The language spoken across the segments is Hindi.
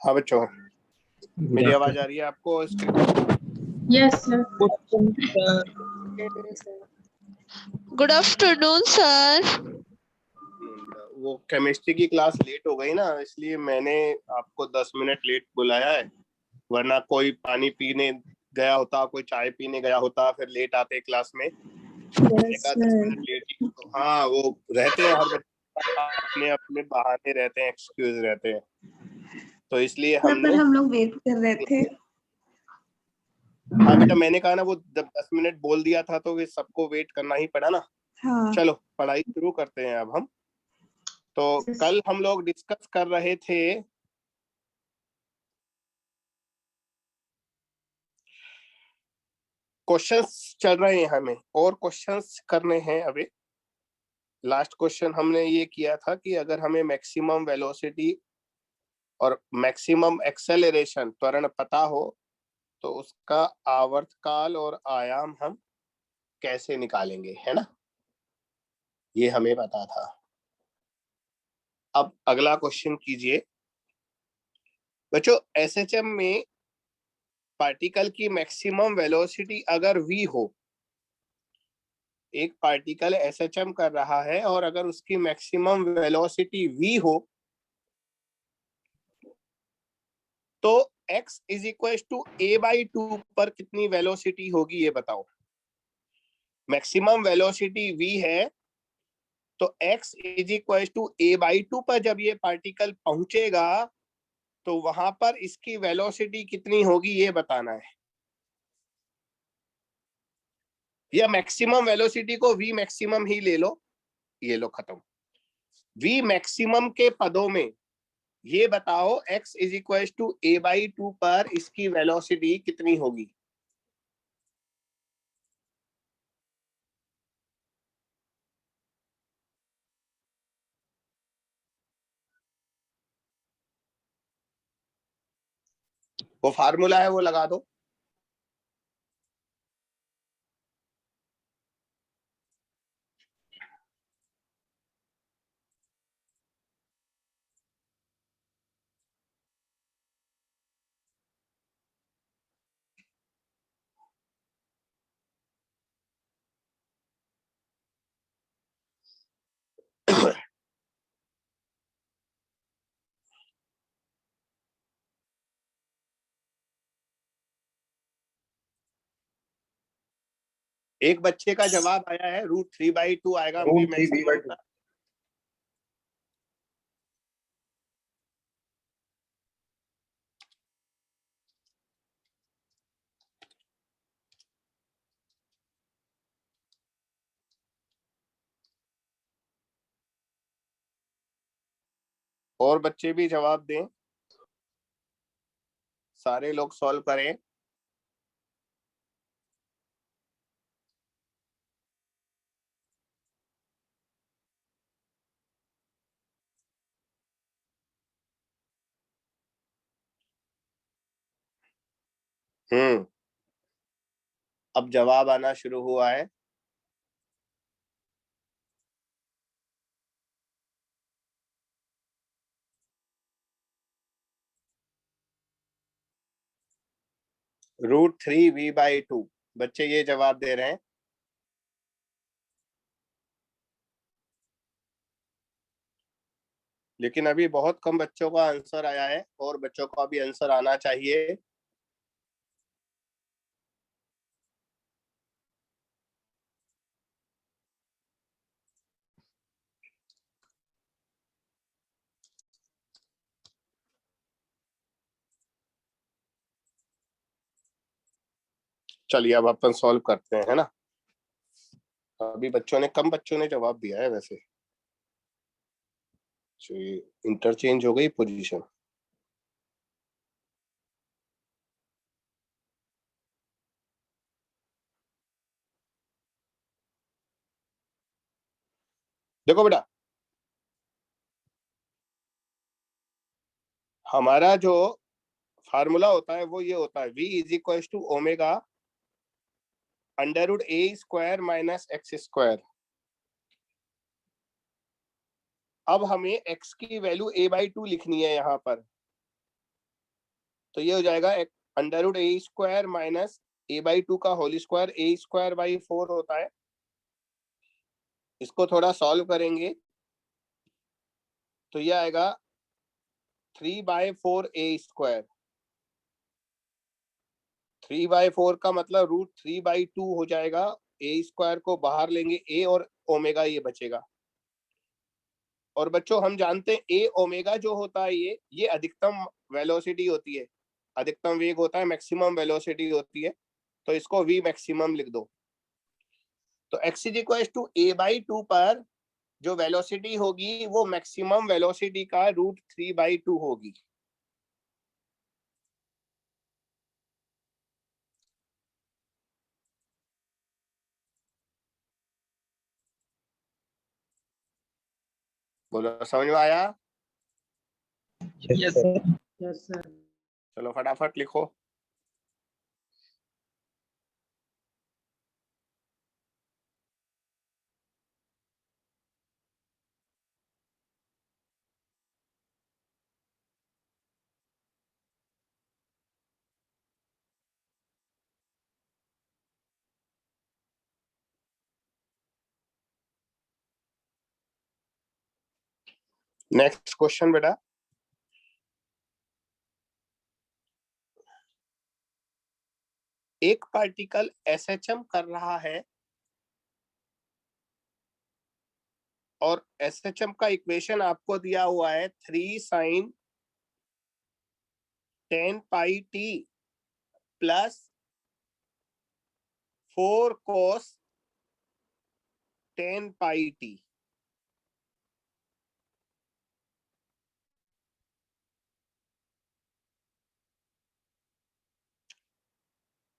हाँ बच्चों, मेरी आवाज आ रही है आपको? Yes sir. Good afternoon sir. वो केमिस्ट्री की क्लास लेट हो गई ना, इसलिए मैंने आपको 10 मिनट लेट बुलाया है, वरना कोई पानी पीने गया होता, कोई चाय पीने गया होता, फिर लेट आते क्लास में। यस 10 मिनट लेट ही तो, हाँ वो रहते हैं, हर बच्चे अपने अपने बहाने रहते हैं, एक्सक्यूज रहते हैं, तो इसलिए हमने हम लोग वेट कर रहे थे। हाँ बेटा, मैंने कहा ना, वो जब 10 मिनट बोल दिया था तो वे सबको वेट करना ही पड़ा ना। हाँ। चलो पढ़ाई शुरू करते हैं अब हम। तो कल हम लोग डिस्कस कर रहे थे क्वेश्चंस, चल रहे हैं, हमें और क्वेश्चंस करने हैं अभी। लास्ट क्वेश्चन हमने ये किया था कि अगर हमें मैक्सिमम वेलोसिटी और मैक्सिमम एक्सेलरेशन त्वरण पता हो तो उसका आवर्तकाल और आयाम हम कैसे निकालेंगे, है ना, ये हमें पता था। अब अगला क्वेश्चन कीजिए बच्चों। एसएचएम में पार्टिकल की मैक्सिमम वेलोसिटी अगर v हो, एक पार्टिकल एसएचएम कर रहा है और अगर उसकी मैक्सिमम वेलोसिटी v हो तो x is equal to a/2 पर कितनी वेलोसिटी होगी, ये बताओ। मैक्सिमम वेलोसिटी v है तो x is equal to a/2 पर जब ये पार्टिकल पहुंचेगा तो वहां पर इसकी वेलोसिटी कितनी होगी, ये बताना है। या मैक्सिमम वेलोसिटी को v मैक्सिमम ही ले लो, ये लो खत्म। v मैक्सिमम के पदों में ये बताओ x is equal to a/2 पर इसकी वेलोसिटी कितनी होगी। वो फार्मूला है वो लगा दो। एक बच्चे का जवाब आया है √3/2 आएगा v मैक्सिमम का। और बच्चे भी जवाब दें, सारे लोग सॉल्व करें। अब जवाब आना शुरू हुआ है। √3v/2 बच्चे ये जवाब दे रहे हैं। लेकिन अभी बहुत कम बच्चों का आंसर आया है और बच्चों को अभी आंसर आना चाहिए। चलिए अब अपन सॉल्व करते हैं, है ना। अभी कम बच्चों ने जवाब दिया है वैसे। इंटरचेंज हो गई पोजीशन। देखो बेटा, हमारा जो फार्मूला होता है वो ये होता है, v is equal to omega √a² - x²। अब हमें x की वैल्यू a/2 लिखनी है यहाँ पर। तो ये हो जाएगा under root A square minus a/2 का whole square, a square by 4 होता है। इसको थोड़ा सॉल्व करेंगे तो ये आएगा 3/4 a स्क्वायर। 3/4 का मतलब √3/2 हो जाएगा। a स्क्वायर को बाहर लेंगे a और ओमेगा ये बचेगा। और बच्चों हम जानते हैं a ओमेगा जो होता है ये अधिकतम वेलोसिटी होती है, अधिकतम वेग होता है, मैक्सिमम वेलोसिटी होती है। तो इसको v मैक्सिमम लिख दो। तो x is equal to a/2 पर जो वेलोसिटी होगी वो मैक्सिमम वेलोसिटी का √3/2 होगी। बोलो समझ में आया? Yes sir. चलो फटाफट लिखो। नेक्स्ट क्वेश्चन बेटा। एक पार्टिकल SHM कर रहा है और SHM का इक्वेशन आपको दिया हुआ है 3 sin 10 pi t plus 4 cos 10 pi t।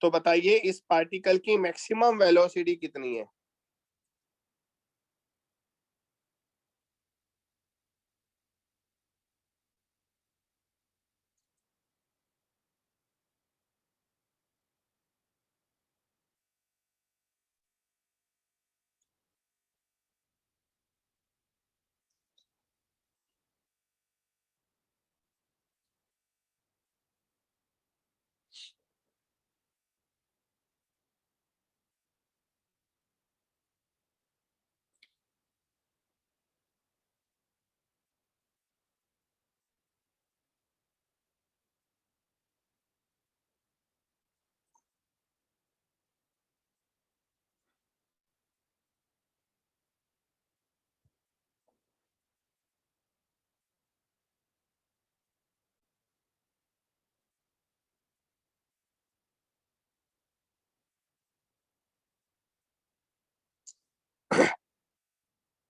तो बताइए इस पार्टिकल की मैक्सिमम वेलोसिटी कितनी है?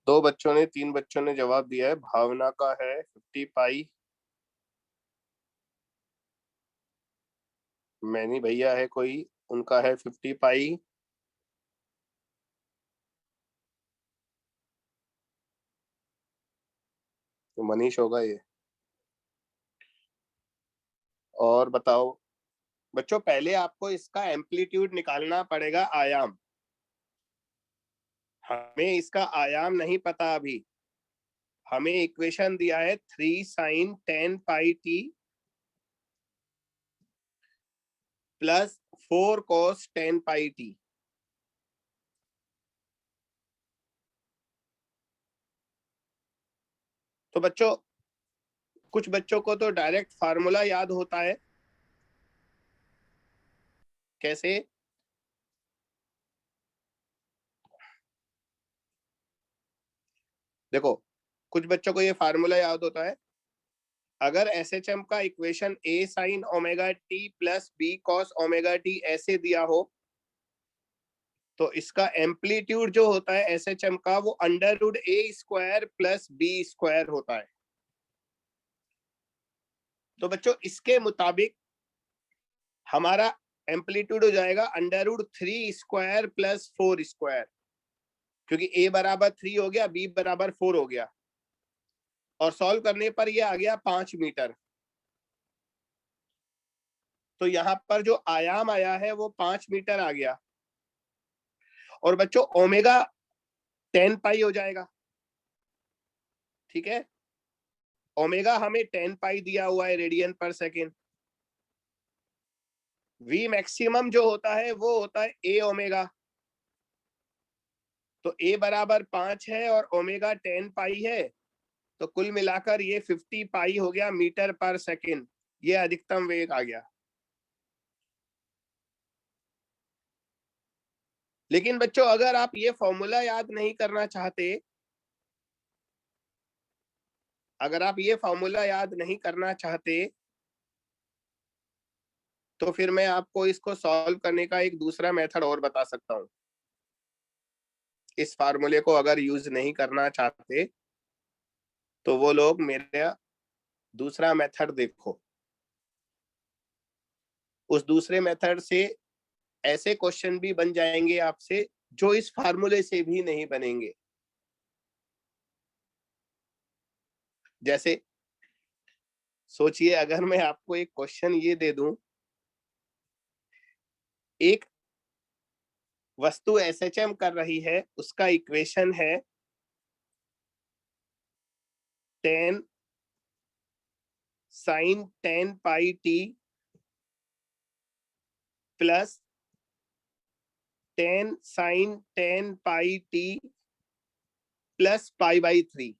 दो बच्चों ने, 3 बच्चों ने जवाब दिया है। भावना का है 50 पाई, मैनी भैया है कोई, उनका है 50 पाई, तो मनीष होगा ये। और बताओ बच्चों, पहले आपको इसका एम्पलीट्यूड निकालना पड़ेगा, आयाम। हमें इसका आयाम नहीं पता अभी। हमें इक्वेशन दिया है 3 sin 10 pi t plus 4 cos 10 pi t। तो बच्चों कुछ बच्चों को तो डायरेक्ट फार्मूला याद होता है। कैसे? देखो कुछ बच्चों को ये फार्मूला याद होता है। अगर SHM का equation a sin omega t plus b cos omega t ऐसे दिया हो तो इसका एम्पलीट्यूड जो होता है SHM का वो √a square plus b square होता है। तो बच्चों इसके मुताबिक हमारा एम्पलीट्यूड हो जाएगा √3 स्क्वायर प्लस 4 स्क्वायर, क्योंकि a बराबर 3 हो गया, b बराबर 4 हो गया, और सॉल्व करने पर ये आ गया 5 मीटर। तो यहाँ पर जो आयाम आया है वो 5 मीटर आ गया। और बच्चों ओमेगा 10 पाई हो जाएगा, ठीक है। ओमेगा हमें 10 पाई दिया हुआ है रेडियन पर सेकेंड। V मैक्सिमम जो होता है वो होता है A ओमेगा, तो A बराबर 5 है और ओमेगा 10 पाई है, तो कुल मिलाकर ये 50 पाई हो गया मीटर पर सेकेंड, ये अधिकतम वेग आ गया। लेकिन बच्चों अगर आप ये फॉर्मूला याद नहीं करना चाहते, अगर आप ये फॉर्मूला याद नहीं करना चाहते तो फिर मैं आपको इसको सॉल्व करने का एक दूसरा मेथड और बता सकता हूं। इस फार्मूले को अगर यूज नहीं करना चाहते तो वो लोग मेरा दूसरा मेथड देखो। उस दूसरे मेथड से ऐसे क्वेश्चन भी बन जाएंगे आपसे जो इस फार्मूले से भी नहीं बनेंगे। जैसे सोचिए अगर मैं आपको एक क्वेश्चन ये दे दूं, एक वस्तु एसएचएम कर रही है, उसका इक्वेशन है 10 sin 10 pi T plus 10 sin 10 pi T plus pi by 3।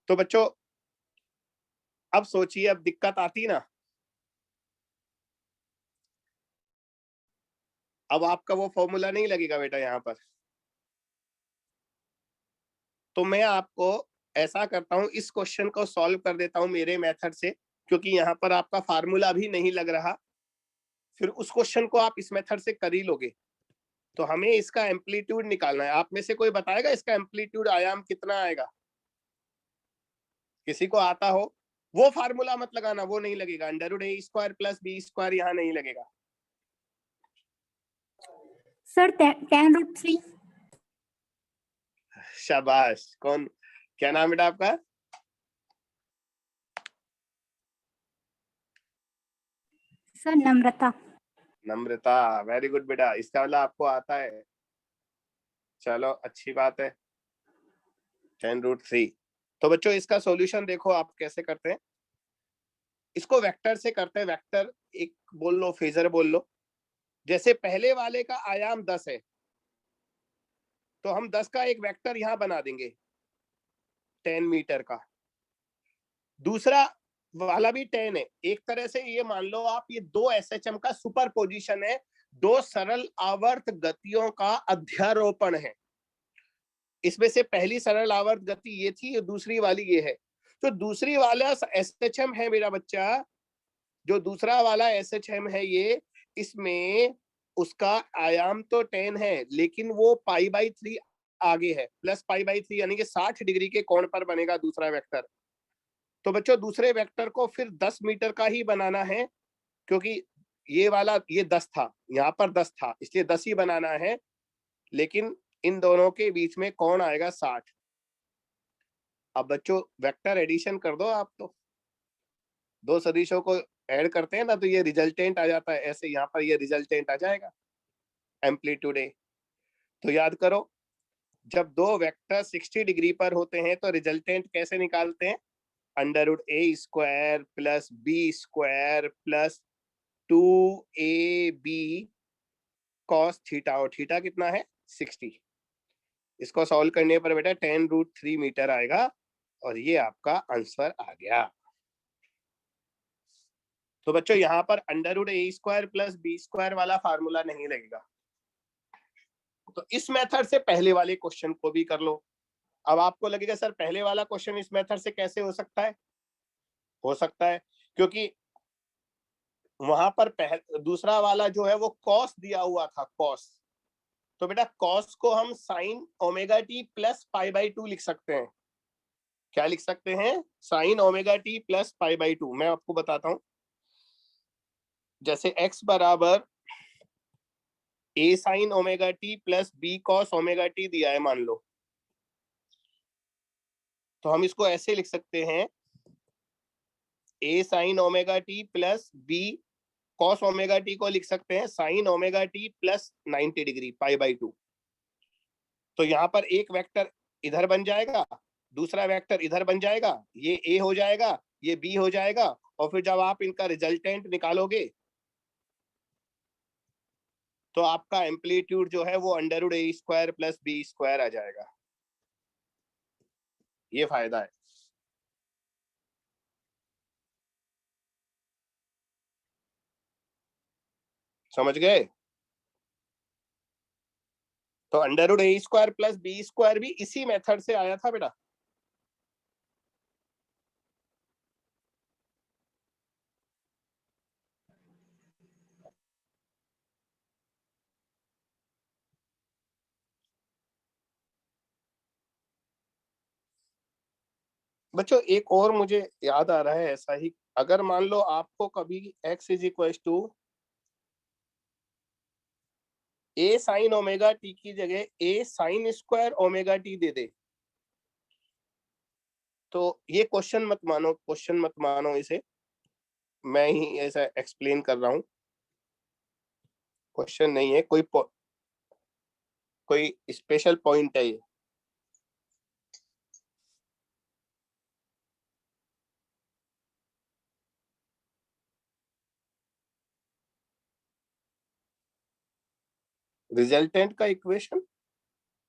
तो बच्चों अब सोचिए, अब दिक्कत आती ना, अब आपका वो फॉर्मूला नहीं लगेगा बेटा यहाँ पर। तो मैं आपको ऐसा करता हूं, इस क्वेश्चन को सॉल्व कर देता हूं मेरे मेथड से, क्योंकि यहाँ पर आपका फार्मूला भी नहीं लग रहा, फिर उस क्वेश्चन को आप इस मेथड से कर ही लोगे। तो हमें इसका एम्पलीट्यूड निकालना है। आप में से कोई बताएगा इसका एम्पलीट्यूड आयाम कितना आएगा? किसी को आता हो? वो फार्मूला मत लगाना, वो नहीं लगेगा। √a² प्लस b² यहाँ नहीं लगेगा। सर 10√3। शाबाश। कौन, क्या नाम बेटा आपका? सर नम्रता। नम्रता, वेरी गुड बेटा, इसका मतलब आपको आता है। चलो अच्छी बात है। 10√3। तो बच्चों इसका सॉल्यूशन देखो आप कैसे करते हैं। इसको वेक्टर से करते हैं। वेक्टर एक बोल लो, फेजर बोल लो। जैसे पहले वाले का आयाम 10 है, तो हम 10 का एक वेक्टर यहां बना देंगे 10 मीटर का। दूसरा वाला भी 10 है। एक तरह से ये मान लो आप, ये दो एसएचएम का सुपर पोजिशन है, दो सरल आवर्त गतियों का अध्यारोपण है। इसमें से पहली सरल आवर्त गति ये थी, दूसरी वाली ये है। तो दूसरी वाला एसएचएम है मेरा बच्चा, जो दूसरा वाला एसएचएम है ये, इसमें उसका आयाम तो 10 है, लेकिन वो π/3 आगे है, प्लस π/3, यानी कि 60 डिग्री के कोण पर बनेगा दूसरा वेक्टर। तो बच्चों दूसरे वेक्टर को फिर 10 मीटर का ही बनाना है, क्योंकि ये वाला ये 10 था, यहाँ पर 10 था, इसलिए 10 ही बनाना है। लेकिन इन दोनों के बीच में कोण आएगा 60। अब बच्चों वेक्टर एडिशन कर दो आप, तो दो सदिशों को ऐड करते हैं ना, तो ये रिजल्टेंट आ जाता है। ऐसे यहाँ पर ये रिजल्टेंट आ जाएगा एम्पलीट्यूड ए। तो याद करो, जब दो वेक्टर 60 डिग्री पर होते हैं तो रिजल्टेंट कैसे निकालते हैं? √a² plus b² plus 2ab cos theta, और थीटा कितना है? 60। इसको सॉल्व करने पर बेटा 10√3 मीटर आएगा, और ये आपका आंसर आ गया। तो बच्चों यहाँ पर √a² प्लस b² वाला फार्मूला नहीं लगेगा। तो इस मेथड से पहले वाले क्वेश्चन को भी कर लो। अब आपको लगेगा सर पहले वाला क्वेश्चन इस मेथड से कैसे हो सकता है? हो सकता है क्योंकि वहां पर दूसरा वाला जो है वो कॉस दिया हुआ था, कॉस। तो बेटा कॉस को हम sin ω/t प्लस π/2 लिख सकते हैं। क्या लिख सकते हैं? sin ω/t plus π/2। मैं आपको बताता हूं। जैसे x बराबर a sin ω/t plus b cos ω/t दिया है मान लो, तो हम इसको ऐसे लिख सकते हैं, a sin ω/t plus b cos ω/t को लिख सकते हैं sin ω/t प्लस 90 डिग्री π/2। तो यहाँ पर एक वेक्टर इधर बन जाएगा, दूसरा वेक्टर इधर बन जाएगा, ये ए हो जाएगा, ये बी हो जाएगा, और फिर जब आप इनका रिजल्टेंट निकालोगे तो आपका एम्पलीट्यूड जो है वो √a² + b² आ जाएगा। ये फायदा है। समझ गए? तो √a² + b² भी इसी मेथड से आया था बेटा। बच्चों एक और मुझे याद आ रहा है ऐसा ही, अगर मान लो आपको कभी x = a sin ω t की जगह a sin² ω t दे दे, तो ये क्वेश्चन मत मानो इसे, मैं ही ऐसा एक्सप्लेन कर रहा हूं, क्वेश्चन नहीं है, कोई स्पेशल पॉइंट है ये। रिजल्टेंट का इक्वेशन,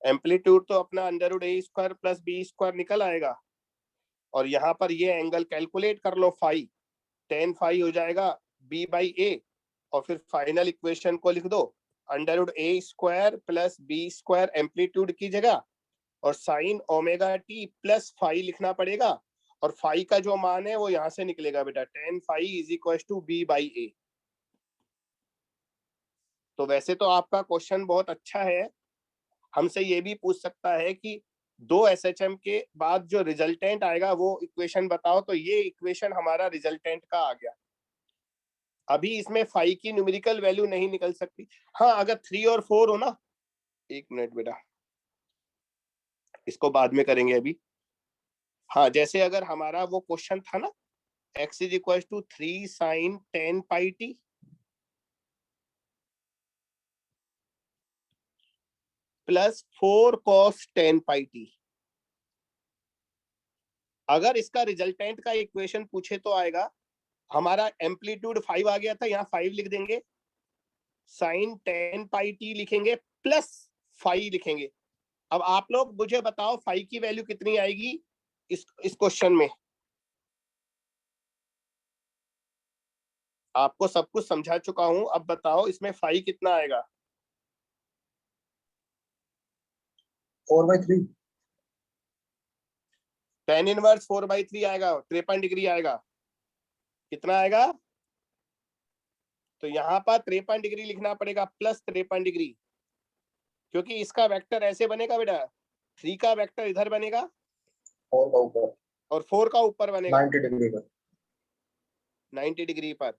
एम्पलीट्यूड तो अपना √a² + b² निकल आएगा, और यहाँ पर ये एंगल कैलकुलेट कर लो, फाई, tan फाई हो जाएगा b/a, और फिर फाइनल इक्वेशन को लिख दो √a² + b² एम्पलीट्यूड की जगह, और sin ω t + फाई लिखना पड़ेगा, और फाई का जो मान है वो यहाँ से निकलेगा बेटा, tan फाई = b/a। तो वैसे तो आपका क्वेश्चन बहुत अच्छा है, हमसे ये भी पूछ सकता है कि 2 SHM के बाद जो रिजल्टेंट आएगा वो इक्वेशन बताओ, तो ये इक्वेशन हमारा रिजल्टेंट का आ गया। अभी इसमें फाई की न्यूमेरिकल वैल्यू नहीं निकल सकती। हाँ, अगर 3 और 4 हो ना, 1 मिनट बेटा, इसको बाद में करेंगे अभी। हाँ, जैसे अगर हमारा वो क्वेश्चन था ना, x = 3 sin 10 πt + 4 cos 10 πt, अगर इसका रिजल्टेंट का इक्वेशन पूछे तो आएगा, हमारा एम्पलीट्यूड 5 आ गया था, यहाँ 5 लिख देंगे, sin 10 πt लिखेंगे, प्लस 5 लिखेंगे। अब आप लोग मुझे बताओ 5 की वैल्यू कितनी आएगी इस क्वेश्चन में। आपको सब कुछ समझा चुका हूं, अब बताओ इसमें 5 कितना आएगा। 4/3। tan इनवर्स 4/3 आएगा, 53 डिग्री आएगा। कितना आएगा? तो यहाँ पर 53 डिग्री लिखना पड़ेगा, प्लस 53 डिग्री, क्योंकि इसका वेक्टर ऐसे बनेगा बेटा, 3 का वेक्टर इधर बनेगा 4 का ऊपर और 4 का ऊपर बनेगा 90 डिग्री पर। 90 डिग्री पर।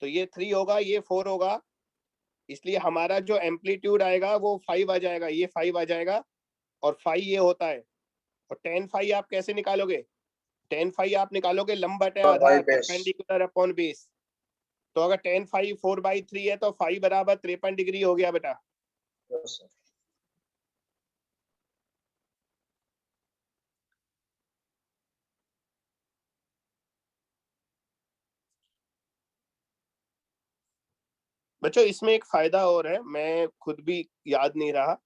तो ये 3 होगा, ये 4 होगा, इसलिए हमारा जो एम्पलीट्यूड आएगा वो 5 आ जाएगा, ये 5 आ जाएगा, और 5 ये होता है। और tan फाई आप कैसे निकालोगे? tan फाई आप निकालोगे लंब बटे आधार, परपेंडिकुलर अपॉन बेस। तो अगर tan फाई 4/3 है तो फाई बराबर 53 डिग्री हो गया बेटा। बच्चों इसमें एक फायदा और है, मैं खुद भी याद नहीं रहा,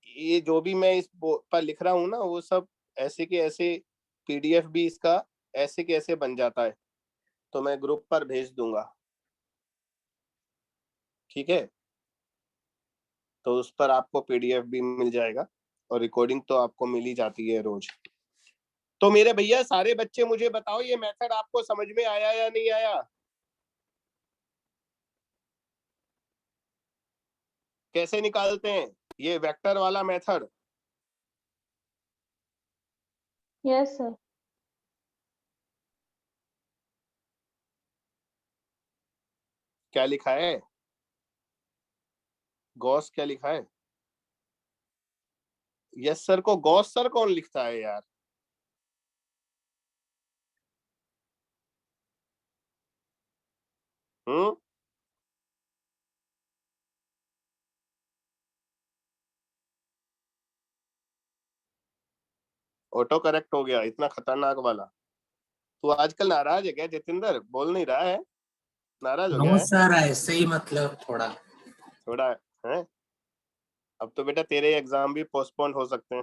ये जो भी मैं इस पर लिख रहा हूँ ना, वो सब ऐसे के ऐसे PDF भी इसका ऐसे के ऐसे बन जाता है, तो मैं ग्रुप पर भेज दूंगा, ठीक है? तो उस पर आपको PDF भी मिल जाएगा, और रिकॉर्डिंग तो आपको मिल ही जाती है रोज। तो मेरे भैया सारे बच्चे मुझे बताओ, ये मेथड आपको समझ में आया या नहीं आया? कैसे निकालते हैं ये वेक्टर वाला मेथड? Yes sir. क्या लिखा है? गॉस क्या लिखा है? यस सर को गॉस सर कौन लिखता है यार? हम्म, ऑटो करेक्ट हो गया, इतना खतरनाक वाला। तू आजकल नाराज है क्या जितेंद्र? बोल नहीं रहा है, नाराज हो गया नो है सर, ऐसे ही मतलब थोड़ा। थोड़ा है? अब तो बेटा तेरे एग्जाम भी पोस्टपोन हो सकते हैं।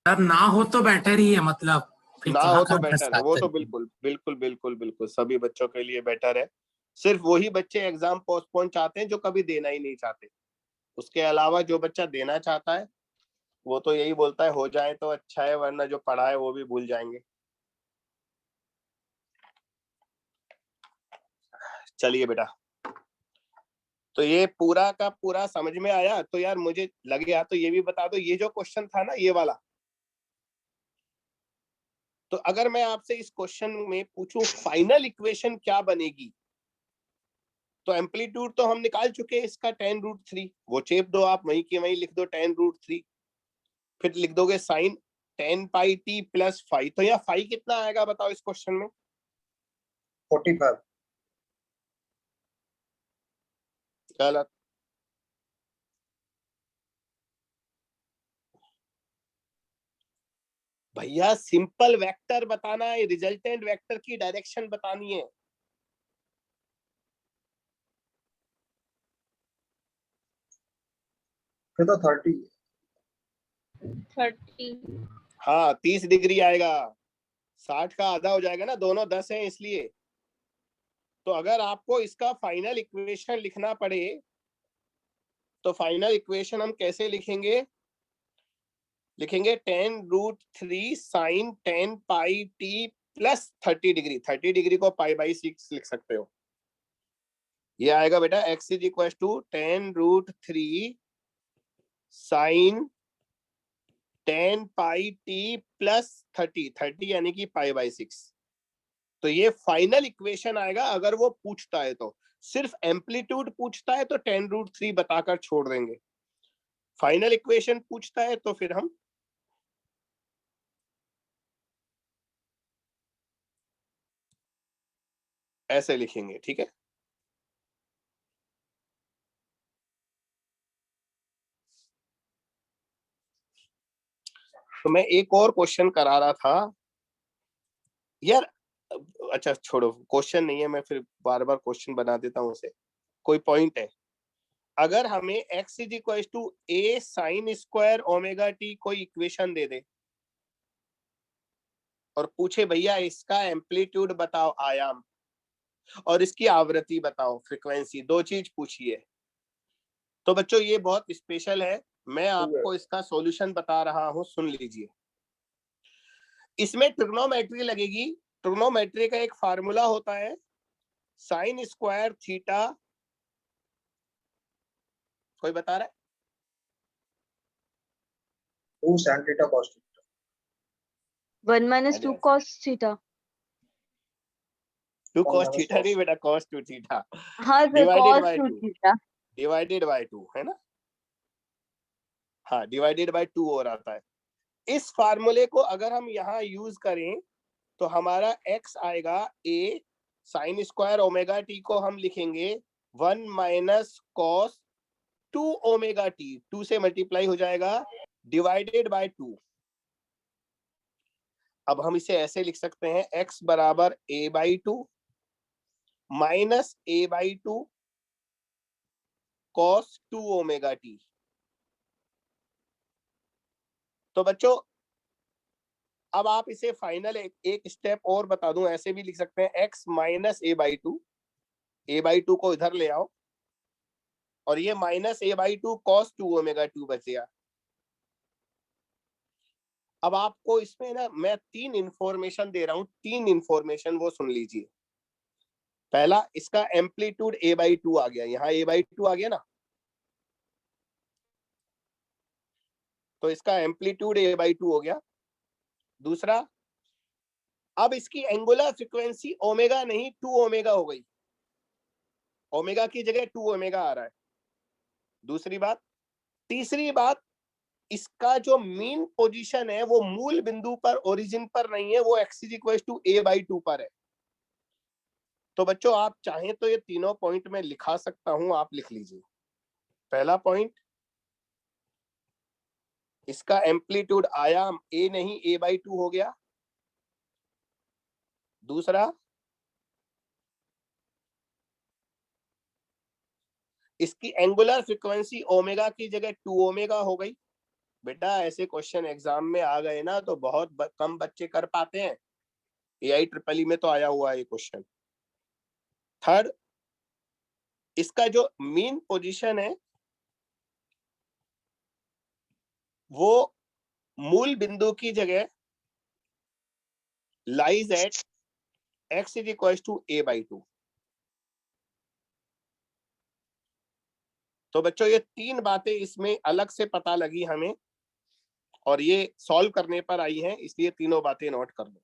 सर ना हो तो बेटर ही है, मतलब फिर ना कहाँ हो तो कहाँ बेटर है, फंसा वो तो सकते हैं। बिल्कुल बिल्कुल बिल्कुल बिल्कुल सभी बच्चों के लिए बेटर है। सिर्फ वही बच्चे एग्जाम पोस्टपोन चाहते हैं जो कभी देना ही नहीं चाहते। उसके अलावा जो बच्चा देना चाहता है वो तो यही बोलता है हो जाए तो अच्छा है, वरना जो पढ़ा है वो भी भूल जाएंगे। चलिए बेटा, तो ये पूरा का पूरा समझ में आया? तो यार मुझे लग गया, तो ये भी बता दो, ये जो क्वेश्चन था ना ये वाला, तो अगर मैं आपसे इस क्वेश्चन में पूछूं फाइनल इक्वेशन क्या बनेगी, तो एम्पलीट्यूड तो हम निकाल चुके हैं इसका tan√3, वो चेप दो आप, वहीं की वहीं लिख दो tan√3, फिर लिख दोगे sign tan pi t plus five. तो यहाँ फाइव कितना आएगा बताओ इस क्वेश्चन में? 45। गलत। भैया सिंपल वेक्टर बताना है, रिजल्टेंट वेक्टर की डायरेक्शन बतानी है। फिर तो 30। 30. हाँ 30 डिग्री आएगा, 60 का आधा हो जाएगा ना, दोनों 10 हैं इसलिए। तो अगर आपको इसका फाइनल इक्वेशन लिखना पड़े तो फाइनल इक्वेशन हम कैसे लिखेंगे? लिखेंगे tan√3 sine tan pi t plus 30 degree. 30 degree को पाई बाई 6 लिख सकते हो। ये आएगा बेटा x is equal to tan√3 sine tan pi t plus 30 यानी कि पाई बाई 6। तो ये फाइनल इक्वेशन आएगा अगर वो पूछता है तो। सिर्फ एम्पलीट्यूड पूछता है तो tan√3 बताकर छोड़ देंगे, फाइनल इक्वेशन पूछता है तो फिर हम ऐसे लिखेंगे। ठीक है, तो मैं एक और क्वेश्चन करा रहा था यार। अच्छा छोड़ो, क्वेश्चन नहीं है, मैं फिर बार बार क्वेश्चन बना देता हूँ उसे। कोई पॉइंट है, अगर हमें x is equal to a sine square omega t कोई इक्वेशन दे दे और पूछे भैया इसका एम्पलीट्यूड बताओ, आयाम, और इसकी आवृत्ति बताओ, फ्रीक्वेंसी, दो चीज पूछी है, तो बच्चों ये बहुत स्पेशल है। मैं आपको इसका सॉल्यूशन बता रहा हूं, सुन लीजिए। इसमें ट्रिग्नोमेट्री लगेगी। ट्रिग्नोमेट्री का एक फार्मूला होता है साइन स्क्वायर थीटा, कोई बता रहा है? 2 sin theta cos theta। 1 minus 2 cos theta. 2 1 cos minus theta नहीं cos। बेटा, cos 2 थीटा हाँ sir, divided cos by 2 2, theta. Divided by 2 है ना? हाँ डिवाइडेड बाय 2 हो रहा है। इस फार्मूले को अगर हम यहाँ यूज करें तो हमारा x आएगा a sine square omega t को हम लिखेंगे 1 माइनस कॉस 2 ओमेगा t, 2 से मल्टीप्लाई हो जाएगा, डिवाइडेड बाय 2। अब हम इसे ऐसे लिख सकते हैं x बराबर a by 2 minus a by 2 cos 2 omega t। तो बच्चों अब आप इसे फाइनल एक स्टेप और बता दूं, ऐसे भी लिख सकते हैं x minus a by 2, a by 2 को इधर ले आओ और ये minus a by 2 cos 2 omega 2 बच गया। अब आपको इसमें ना मैं 3 इंफॉर्मेशन दे रहा हूं, 3 इंफॉर्मेशन वो सुन लीजिए। पहला, इसका एम्पलीट्यूड a बाई 2 आ गया, यहाँ a बाई 2 आ गया ना, तो इसका एम्पलीट्यूड a बाई 2 हो गया। दूसरा, अब इसकी एंगुलर फ्रीक्वेंसी ओमेगा नहीं 2 ओमेगा हो गई, ओमेगा की जगह 2 ओमेगा आ रहा है, दूसरी बात। तीसरी बात, इसका जो मीन पोजीशन है वो मूल बिंदु पर, ओरिजिन पर नहीं है, वो x is equal to a by 2 पर है। तो बच्चों आप चाहें तो ये तीनों पॉइंट में लिखा सकता हूं, आप लिख लीजिए। पहला पॉइंट, इसका एम्पलीट्यूड आयाम a नहीं a/2 हो गया। दूसरा, इसकी एंगुलर फ्रीक्वेंसी ओमेगा की जगह 2 ओमेगा हो गई। बेटा ऐसे क्वेश्चन एग्जाम में आ गए ना तो बहुत कम बच्चे कर पाते हैं। AIEEE में तो आया हुआ है ये क्वेश्चन। थर्ड, इसका जो मीन पोजीशन है वो मूल बिंदु की जगह lies at x is equal to a/2। तो बच्चों ये तीन बातें इसमें अलग से पता लगी हमें और ये सॉल्व करने पर आई हैं, इसलिए तीनों बातें नोट कर लो।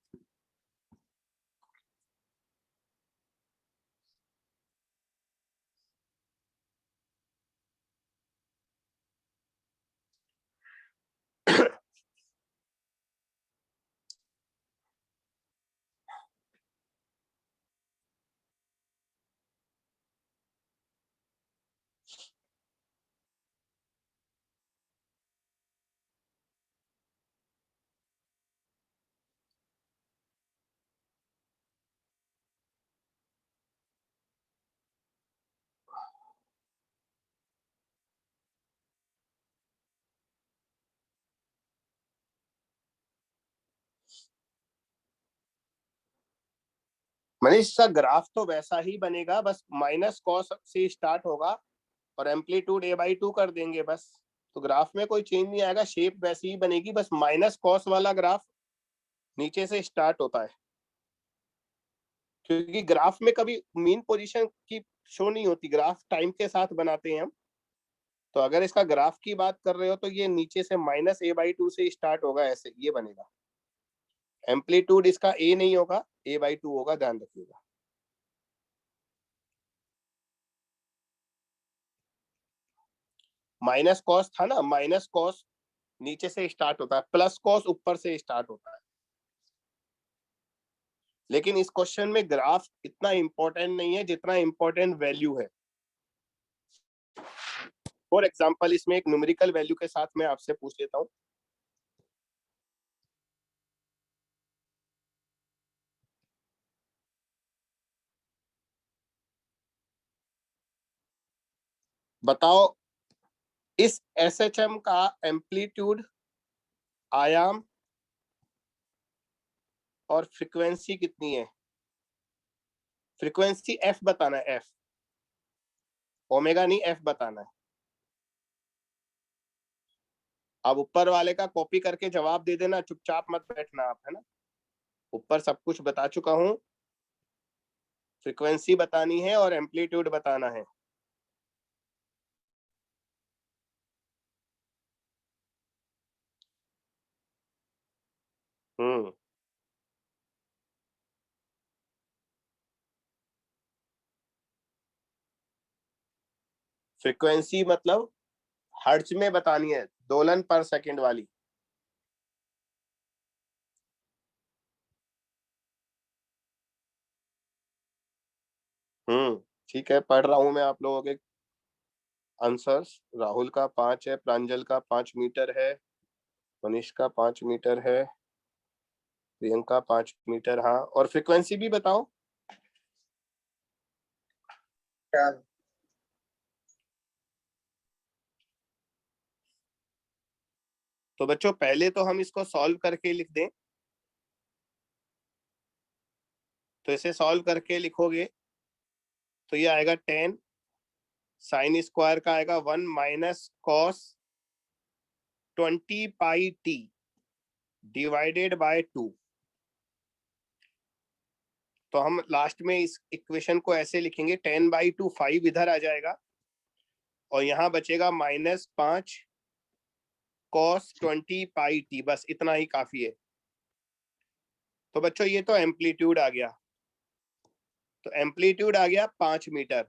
मनीष, इसका ग्राफ तो वैसा ही बनेगा, बस माइनस कॉस से स्टार्ट होगा और एम्पलीट्यूड a/2 कर देंगे बस। तो ग्राफ में कोई चेंज नहीं आएगा, शेप वैसी ही बनेगी, बस माइनस कॉस वाला ग्राफ नीचे से स्टार्ट होता है, क्योंकि ग्राफ में कभी मीन पोजीशन की शो नहीं होती, ग्राफ टाइम के साथ बनाते हैं हम। तो अगर इसका ग्राफ की बात कर रहे हो तो ये नीचे से माइनस a/2 से स्टार्ट होगा, ऐसे ये बनेगा। एम्पलीट्यूड इसका a नहीं होगा, a/2 होगा, ध्यान रखिएगा। माइनस कॉस था ना, माइनस कॉस नीचे से स्टार्ट होता है, प्लस कॉस ऊपर से स्टार्ट होता है। लेकिन इस क्वेश्चन में ग्राफ इतना इंपॉर्टेंट नहीं है जितना इंपॉर्टेंट वैल्यू है। फॉर एग्जांपल इसमें एक न्यूमेरिकल वैल्यू के साथ मैं आपसे पूछ लेता हूं। बताओ इस SHM का एम्पलीट्यूड, आयाम और फ्रीक्वेंसी कितनी है? फ्रीक्वेंसी f बताना है, f, ओमेगा नहीं, f बताना है। अब ऊपर वाले का कॉपी करके जवाब दे देना, चुपचाप मत बैठना आप, है ना। ऊपर सब कुछ बता चुका हूं, फ्रीक्वेंसी बतानी है और एम्पलीट्यूड बताना है। फ्रीक्वेंसी मतलब हर्ट्ज में बतानी है, दोलन पर सेकंड वाली। ठीक है, पढ़ रहा हूं मैं आप लोगों के आंसर्स। राहुल का 5 है, प्रांजल का 5 मीटर है, मनीष का 5 मीटर है, प्रियंका 5 मीटर। हाँ, और फ्रीक्वेंसी भी बताओ। 10। तो बच्चों पहले तो हम इसको सॉल्व करके लिख दें। तो इसे सॉल्व करके लिखोगे तो ये आएगा 10 साइन स्क्वायर का आएगा 1 minus cos 20 pi t divided by 2। तो हम लास्ट में इस इक्वेशन को ऐसे लिखेंगे, 10/2 5 इधर आ जाएगा और यहाँ बचेगा -5 cos 20 पाई t, बस इतना ही काफी है। तो बच्चों ये तो एम्पलीट्यूड आ गया, तो एम्पलीट्यूड आ गया 5 मीटर,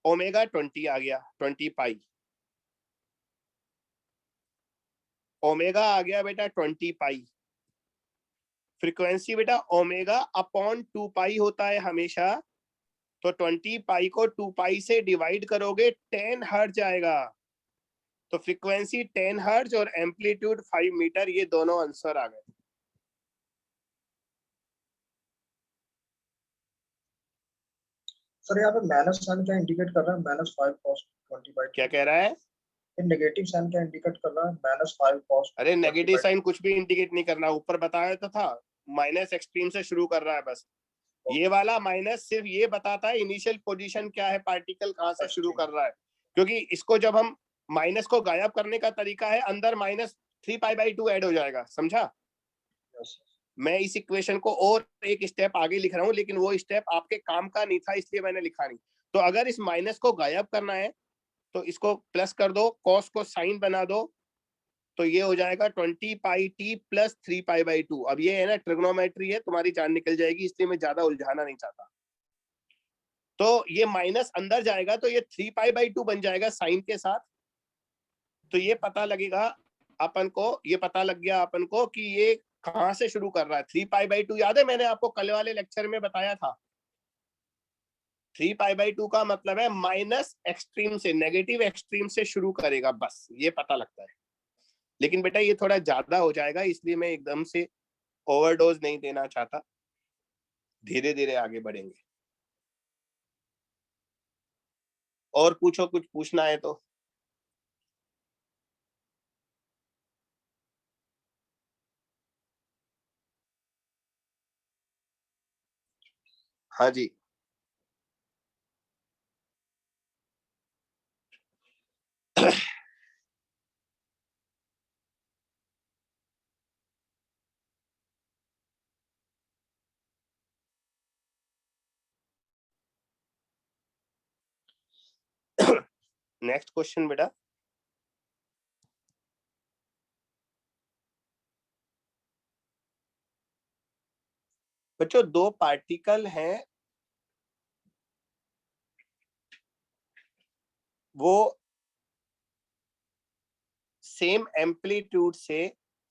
ओमेगा 20 आ गया 20 पाई, ओमेगा आ गया बेटा 20 पाई। फ्रीक्वेंसी बेटा ओमेगा अपॉन 2 पाई होता है हमेशा, तो 20 पाई को 2 पाई से डिवाइड करोगे 10 हर्ट्ज आएगा। तो फ्रीक्वेंसी 10 हर्ट्ज और एम्पलीट्यूड 5 मीटर, ये दोनों आंसर आ गए। सर यहाँ पे माइनस साइन क्या इंडिकेट कर रहा है? -5 cos 20/2। क्या कह रहा है? नेगेटिव साइन क्या इंडिकेट कर रहा है? -5 cos। अरे नेगेटिव साइन कुछ भी इंडिकेट नहीं करना, ऊपर बताया तो था, माइनस एक्सट्रीम से शुरू कर रहा है बस। ये वाला माइनस सिर्फ ये बताता है इनिशियल पोजीशन क्या है, पार्टिकल कहाँ से शुरू कर रहा है, क्योंकि इसको जब हम माइनस को गायब करने का तरीका है, अंदर -3π/2 ऐड हो जाएगा, समझा? मैं इस इक्वेशन को और एक स्टेप आगे लिख रहा हूँ, लेकिन वो स्टेप आपके काम का नहीं था, इसलिए मैंने लिखा नहीं। तो अगर इस माइनस को गायब करना है तो इसको प्लस कर दो, कॉस को साइन बना दो, तो ये हो जाएगा 20πt + 3π/2। अब ये है ना ट्रिग्नोमेट्री है, तुम्हारी जान निकल जाएगी, इसलिए मैं ज्यादा उलझाना नहीं चाहता। तो ये माइनस अंदर जाएगा तो ये 3π/2 बन जाएगा साइन के साथ। तो ये पता लगेगा अपन को, ये पता लग गया अपन को कि ये कहां से शुरू कर रहा है। 3π/2 याद है, मैंने आपको कल वाले लेक्चर में बताया था। 3π/2 का मतलब है माइनस एक्सट्रीम से, नेगेटिव एक्सट्रीम से शुरू करेगा, बस ये पता लगता है। लेकिन बेटा ये थोड़ा ज्यादा हो जाएगा, इसलिए मैं एकदम से ओवरडोज नहीं देना चाहता, धीरे धीरे आगे बढ़ेंगे। और पूछो, कुछ पूछना है तो। हाँ जी। नेक्स्ट क्वेश्चन बेटा। बच्चों, दो पार्टिकल हैं, वो सेम एम्पलीट्यूड से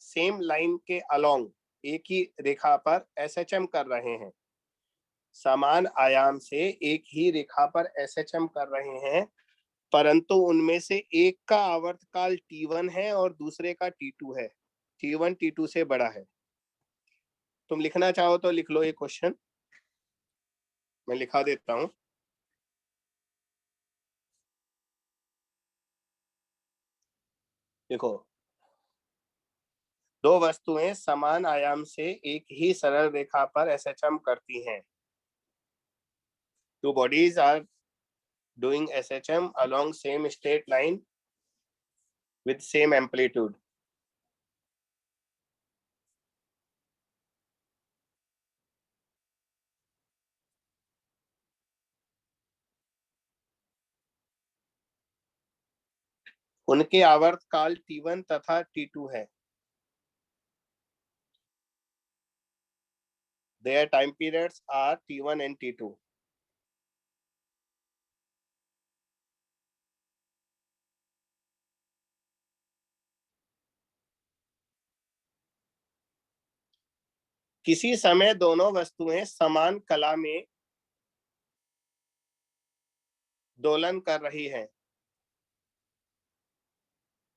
सेम लाइन के अलोंग एक ही रेखा पर एसएचएम कर रहे हैं। समान आयाम से एक ही रेखा पर एसएचएम कर रहे हैं, परंतु उनमें से एक का आवर्तकाल t1 है और दूसरे का t2 है। t1 t2 से बड़ा है। तुम लिखना चाहो तो लिख लो ये क्वेश्चन, मैं लिखा देता हूं। देखो, दो वस्तुएं समान आयाम से एक ही सरल रेखा पर एसएचएम करती हैं। Two bodies are doing SHM along same straight line with same amplitude. उनके आवर्तकाल t1 तथा t2 है। Their time periods are t1 and t2. किसी समय दोनों वस्तुएं समान कला में दोलन कर रही हैं।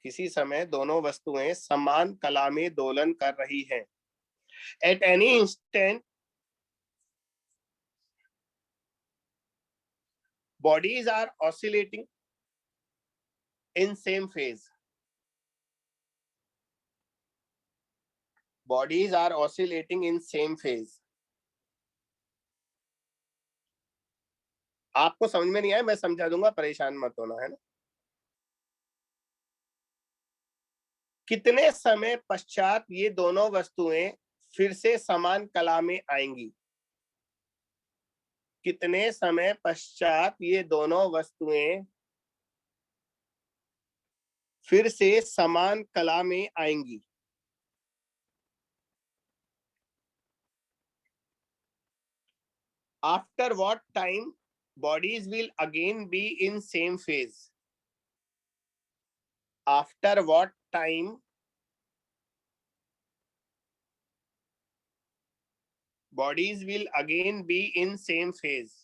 किसी समय दोनों वस्तुएं समान कला में दोलन कर रही हैं। At any instant, bodies are oscillating in same phase. Bodies are oscillating in same phase. आपको समझ में नहीं आया, मैं समझा दूंगा, परेशान मत होना, है ना। कितने समय पश्चात ये दोनों वस्तुएं फिर से समान कला में आएंगी? कितने समय पश्चात ये दोनों वस्तुएं फिर से समान कला में आएंगी? After what time bodies will again be in same phase? After what time bodies will again be in same phase?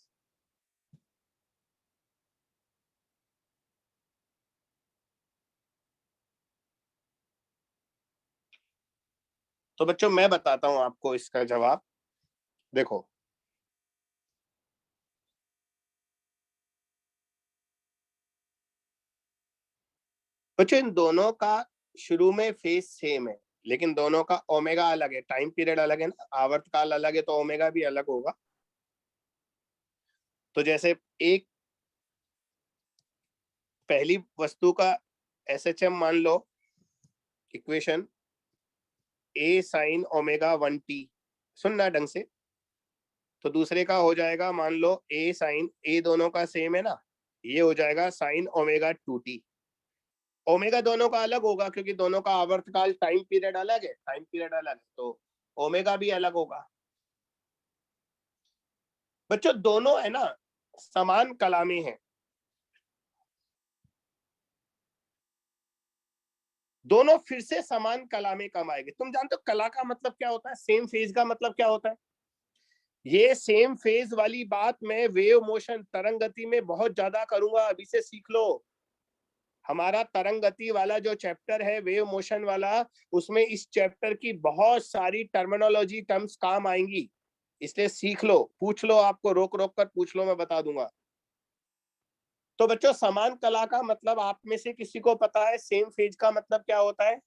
तो बच्चों मैं बताता हूं आपको इसका जवाब। देखो बच्चों, इन दोनों का शुरू में फेज सेम है, लेकिन दोनों का ओमेगा अलग है, टाइम पीरियड अलग है ना, आवर्तकाल अलग है, तो ओमेगा भी अलग होगा। तो जैसे एक पहली वस्तु का SHM मान लो, equation A sin omega 1t, सुनना ढंग से। तो दूसरे का हो जाएगा मान लो A sin, A दोनों का सेम है ना, ये हो जाएगा sin ओमेगा 2t। ओमेगा दोनों का अलग होगा क्योंकि दोनों का आवर्तकाल टाइम पीरियड अलग है, टाइम पीरियड अलग है, तो ओमेगा भी अलग होगा। बच्चों दोनों है ना समान कला में है, दोनों फिर से समान कला में कम आएंगे। तुम जानते हो कला का मतलब क्या होता है, सेम फेज का मतलब क्या होता है? ये सेम फेज वाली बात मैं वेव मोशन तरंग गति में बहुत ज्यादा करूंगा, अभी से सीख लो। हमारा तरंग गति वाला जो चैप्टर है वेव मोशन वाला, उसमें इस चैप्टर की बहुत सारी टर्मिनोलॉजी टर्म्स काम आएंगी, इसलिए सीख लो, पूछ लो, आपको रोक रोक कर पूछ लो, मैं बता दूंगा। तो बच्चों समान कला का मतलब आप में से किसी को पता है सेम फेज का मतलब क्या होता है?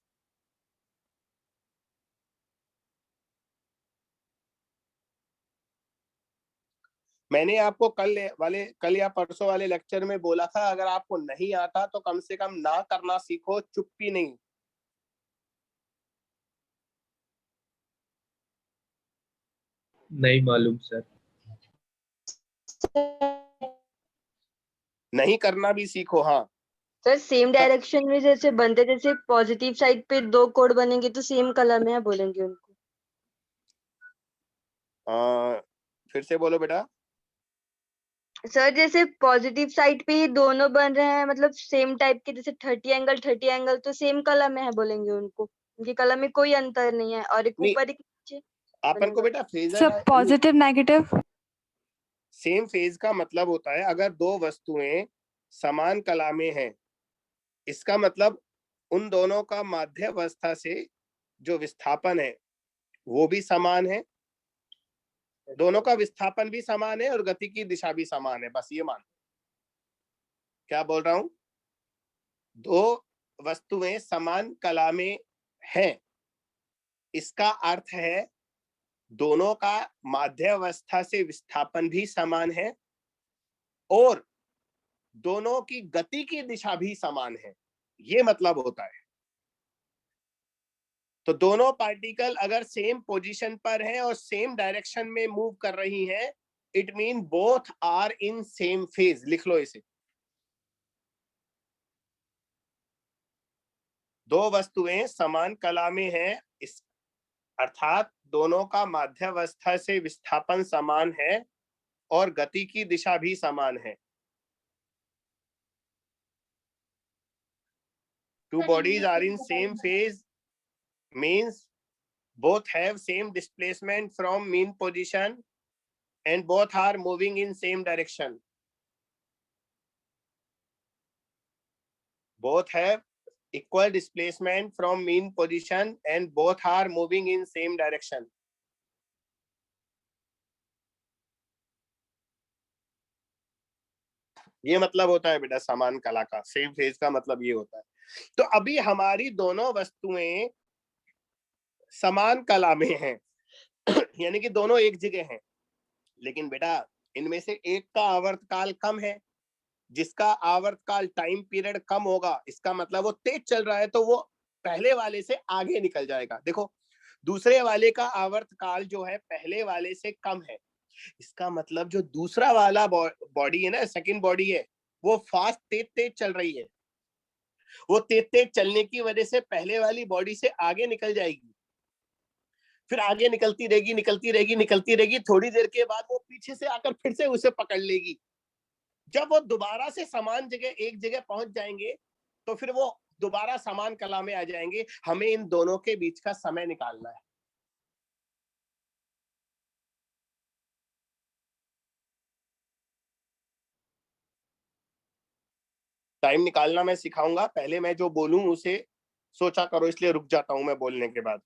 मैंने आपको कल या परसों वाले लेक्चर में बोला था, अगर आपको नहीं आता तो कम से कम ना करना सीखो, चुप्पी नहीं। नहीं मालूम सर। नहीं करना भी सीखो। हाँ सर सेम डायरेक्शन में जैसे बनते, जैसे पॉजिटिव साइड पे 2 कोड बनेंगे तो सेम कलर में है बोलेंगे उनको। फिर से बोलो बेटा। सर जैसे पॉजिटिव साइड पे ये दोनों बन रहे हैं, मतलब सेम टाइप के, जैसे 30 एंगल तो सेम कलर में है बोलेंगे उनको, उनके कलर में कोई अंतर नहीं है, और एक नहीं, ऊपर एक नीचे अपन को बनेगा। बेटा phasor sir positive negative same phase का मतलब होता है अगर दो वस्तुएं समान कला में हैं, इसका मतलब उन दोनों का माध्यावस्था से जो विस्थापन है वो भी समान है, दोनों का विस्थापन भी समान है और गति की दिशा भी समान है। बस ये मान, क्या बोल रहा हूं, दो वस्तुएं समान कला में हैं, इसका अर्थ है दोनों का माध्यावस्था से विस्थापन भी समान है और दोनों की गति की दिशा भी समान है, ये मतलब होता है। तो दोनों पार्टिकल अगर सेम पोजीशन पर हैं और सेम डायरेक्शन में मूव कर रही हैं, it mean both are in same phase. लिख लो इसे, दो वस्तुएं समान कला में हैं, इस अर्थात दोनों का माध्यावस्था से विस्थापन समान है और गति की दिशा भी समान है। Two bodies are in same phase means both have same displacement from mean position and both are moving in same direction. Both have equal displacement from mean position and both are moving in same direction. ये मतलब होता है बेटा समान कला का, सेम फेज का मतलब ये होता है। तो अभी हमारी दोनों वस्तुएं समान कला में हैं यानी कि दोनों एक जगह हैं, लेकिन बेटा इनमें से एक का आवर्तकाल कम है, जिसका आवर्तकाल टाइम पीरियड कम होगा, इसका मतलब वो तेज चल रहा है तो वो पहले वाले से आगे निकल जाएगा। देखो दूसरे वाले का आवर्तकाल जो है पहले वाले से कम है, इसका मतलब जो दूसरा वाला बॉडी है ना, सेकंड बॉडी है, वो फास्ट तेज तेज चल रही है, वो तेज तेज चलने की वजह से पहले वाली बॉडी से आगे निकल जाएगी, फिर आगे निकलती रहेगी निकलती रहेगी निकलती रहेगी, थोड़ी देर के बाद वो पीछे से आकर फिर से उसे पकड़ लेगी। जब वो दोबारा से समान जगह एक जगह पहुंच जाएंगे तो फिर वो दोबारा समान कला में आ जाएंगे। हमें इन दोनों के बीच का समय निकालना है। टाइम निकालना मैं सिखाऊंगा, पहले मैं जो बोलूं उसे सोचा करो, इसलिए रुक जाता हूं मैं बोलने के बाद।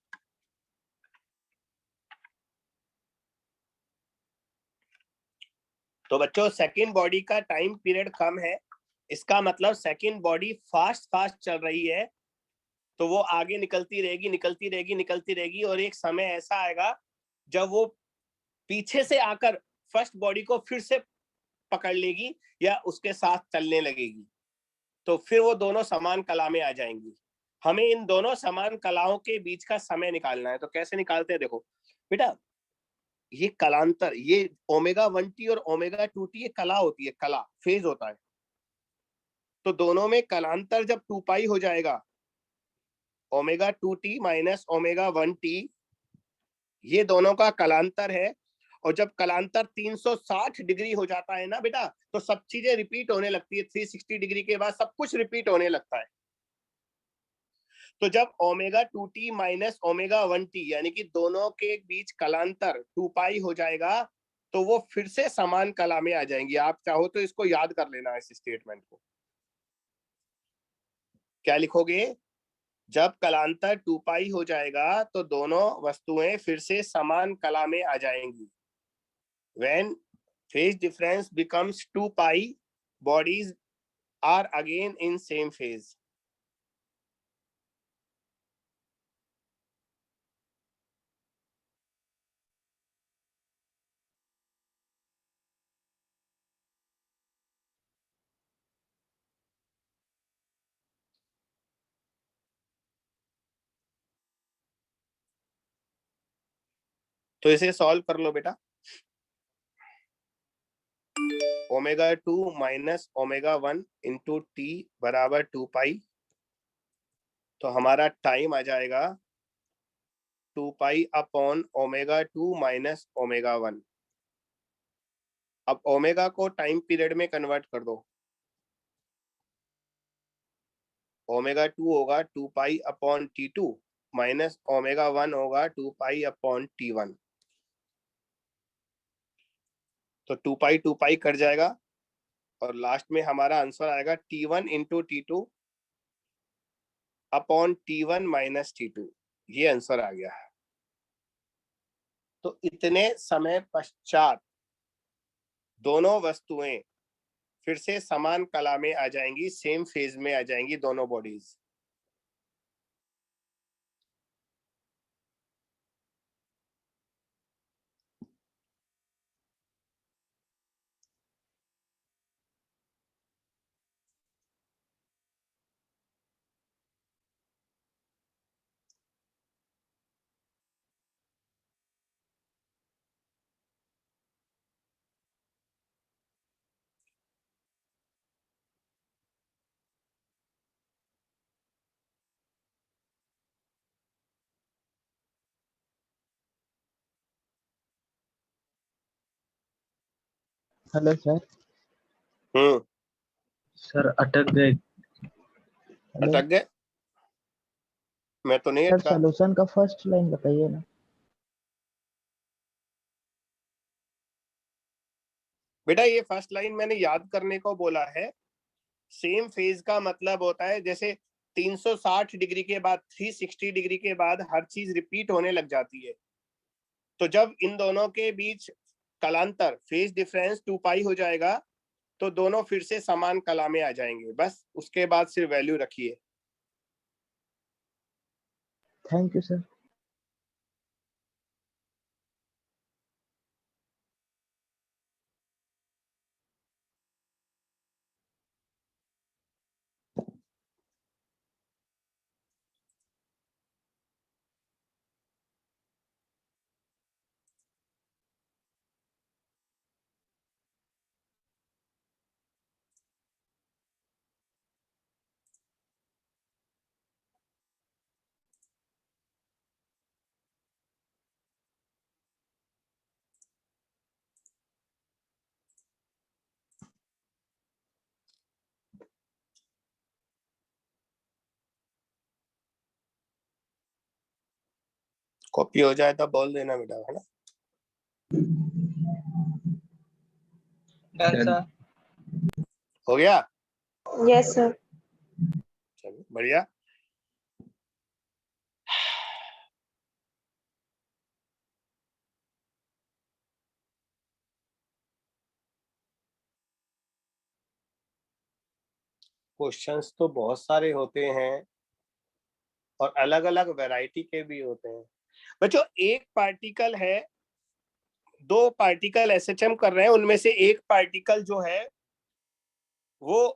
तो बच्चों सेकंड बॉडी का टाइम पीरियड कम है, इसका मतलब सेकंड बॉडी फास्ट चल रही है, तो वो आगे निकलती रहेगी और एक समय ऐसा आएगा जब वो पीछे से आकर फर्स्ट बॉडी को फिर से पकड़ लेगी या उसके साथ चलने लगेगी, तो फिर वो दोनों समान कला में आ जाएंगी। हमें इन दोनों समान कलाओं के बीच का समय निकालना है। तो कैसे निकालते हैं? देखो बेटा, ये कलांतर, ये ओमेगा 1t और ओमेगा 2t ये कला होती है, कला फेज होता है। तो दोनों में कलांतर जब 2 पाई हो जाएगा, omega 2t minus omega 1t, ये दोनों का कलांतर है। और जब कलांतर 360 डिग्री हो जाता है ना बेटा, तो सब चीजें रिपीट होने लगती है। 360 डिग्री के बाद सब कुछ रिपीट होने लगता है। तो जब omega 2t minus omega 1t यानी कि दोनों के बीच कलांतर 2 पाई हो जाएगा, तो वो फिर से समान कला में आ जाएंगी। आप चाहो तो इसको याद कर लेना, इस स्टेटमेंट को। क्या लिखोगे? जब कलांतर 2 पाई हो जाएगा तो दोनों वस्तुएं फिर से समान कला में आ जाएंगी। When phase difference becomes 2 pi, bodies are again in same phase. तो इसे सॉल्व कर लो बेटा। Omega 2 minus omega 1 into T बराबर 2 पाई। तो हमारा टाइम आ जाएगा 2 pi upon omega 2 minus omega 1। अब ओमेगा को टाइम पीरियड में कन्वर्ट कर दो। ओमेगा 2 होगा 2 pi upon T2 minus omega 1 होगा 2 पाई अपॉन T1। तो 2 पाई कट जाएगा और लास्ट में हमारा आंसर आएगा T1 into T2 upon T1 minus T2। ये आंसर आ गया। तो इतने समय पश्चात दोनों वस्तुएं फिर से समान कला में आ जाएंगी, सेम फेज में आ जाएंगी दोनों बॉडीज। Hello sir. सर अटक गए। अटक गए? मैं तो नहीं सर अटका। सॉल्यूशन का फर्स्ट लाइन बताइए ना। बेटा ये फर्स्ट लाइन मैंने याद करने को बोला है। सेम फेज का मतलब होता है जैसे 360 डिग्री के बाद 360 डिग्री के बाद हर चीज रिपीट होने लग जाती है। तो जब इन दोनों के बीच कलांतर फेज डिफरेंस 2 पाई हो जाएगा, तो दोनों फिर से समान कला में आ जाएंगे। बस उसके बाद सिर्फ वैल्यू रखिए। Thank you sir. कॉपी हो जाए तो बोल देना बेटा, है ना? Done sir. हो गया? Yes sir. चलो बढ़िया। क्वेश्चंस तो बहुत सारे होते हैं और अलग अलग वैरायटी के भी होते हैं बच्चों। एक पार्टिकल है, दो पार्टिकल एसएचएम कर रहे हैं, उनमें से एक पार्टिकल जो है वो,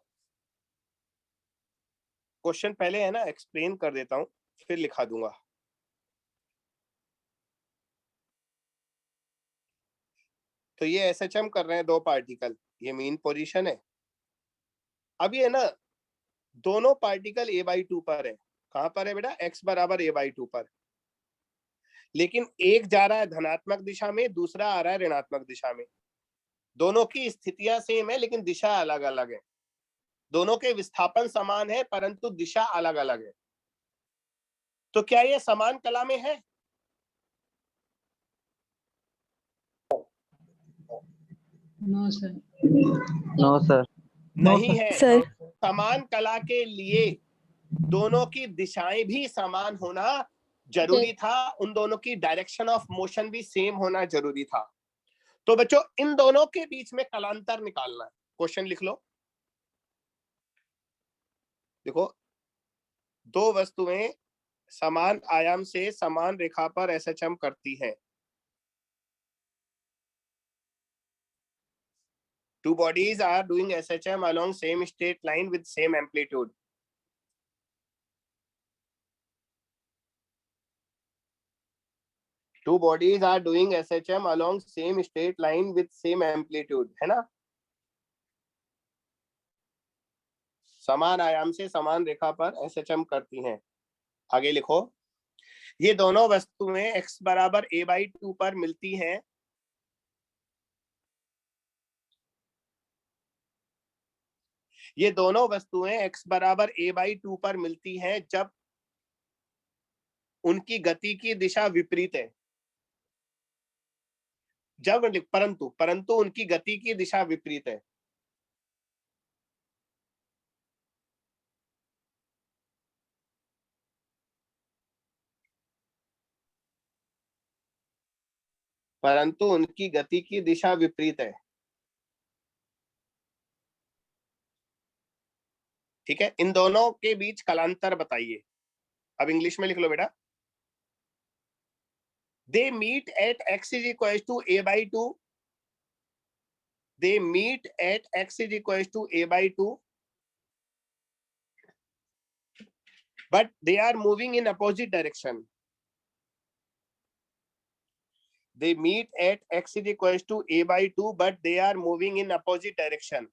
क्वेश्चन पहले है ना एक्सप्लेन कर देता हूं फिर लिखा दूंगा। तो ये एसएचएम कर रहे हैं दो पार्टिकल, ये मीन पोजीशन है। अब ये ना दोनों पार्टिकल a/2 पर है। कहां पर है बेटा? x बराबर a/2 पर। लेकिन एक जा रहा है धनात्मक दिशा में, दूसरा आ रहा है ऋणात्मक दिशा में। दोनों की स्थितियां सेम है लेकिन दिशा अलग अलग है। दोनों के विस्थापन समान है परंतु दिशा अलग अलग है। तो क्या ये समान कला में है? No sir. No sir. नहीं है। सर समान कला के लिए दोनों की दिशाएं भी समान होना जरूरी था, उन दोनों की डायरेक्शन ऑफ मोशन भी सेम होना जरूरी था। तो बच्चों इन दोनों के बीच में कलांतर निकालना है। क्वेश्चन लिख लो। देखो, दो वस्तुएं समान आयाम से समान रेखा पर एसएचएम करती हैं। Two bodies are doing SHM along same straight line with same amplitude. Two bodies are doing SHM along same straight line with same amplitude, है ना? समान आयाम से समान रेखा पर SHM करती हैं। आगे लिखो, ये दोनों वस्तुएं x बराबर a/2 पर मिलती हैं। ये दोनों वस्तुएं x बराबर a/2 पर मिलती हैं जब उनकी गति की दिशा विपरीत है। जब परंतु उनकी गति की दिशा विपरीत है। परंतु उनकी गति की दिशा विपरीत है। ठीक है, इन दोनों के बीच कलांतर बताइए। अब इंग्लिश में लिख लो बेटा। They meet at x is equals to a/2. They meet at x is equals to a/2. But they are moving in opposite direction. They meet at x is equals to a/2, but they are moving in opposite direction.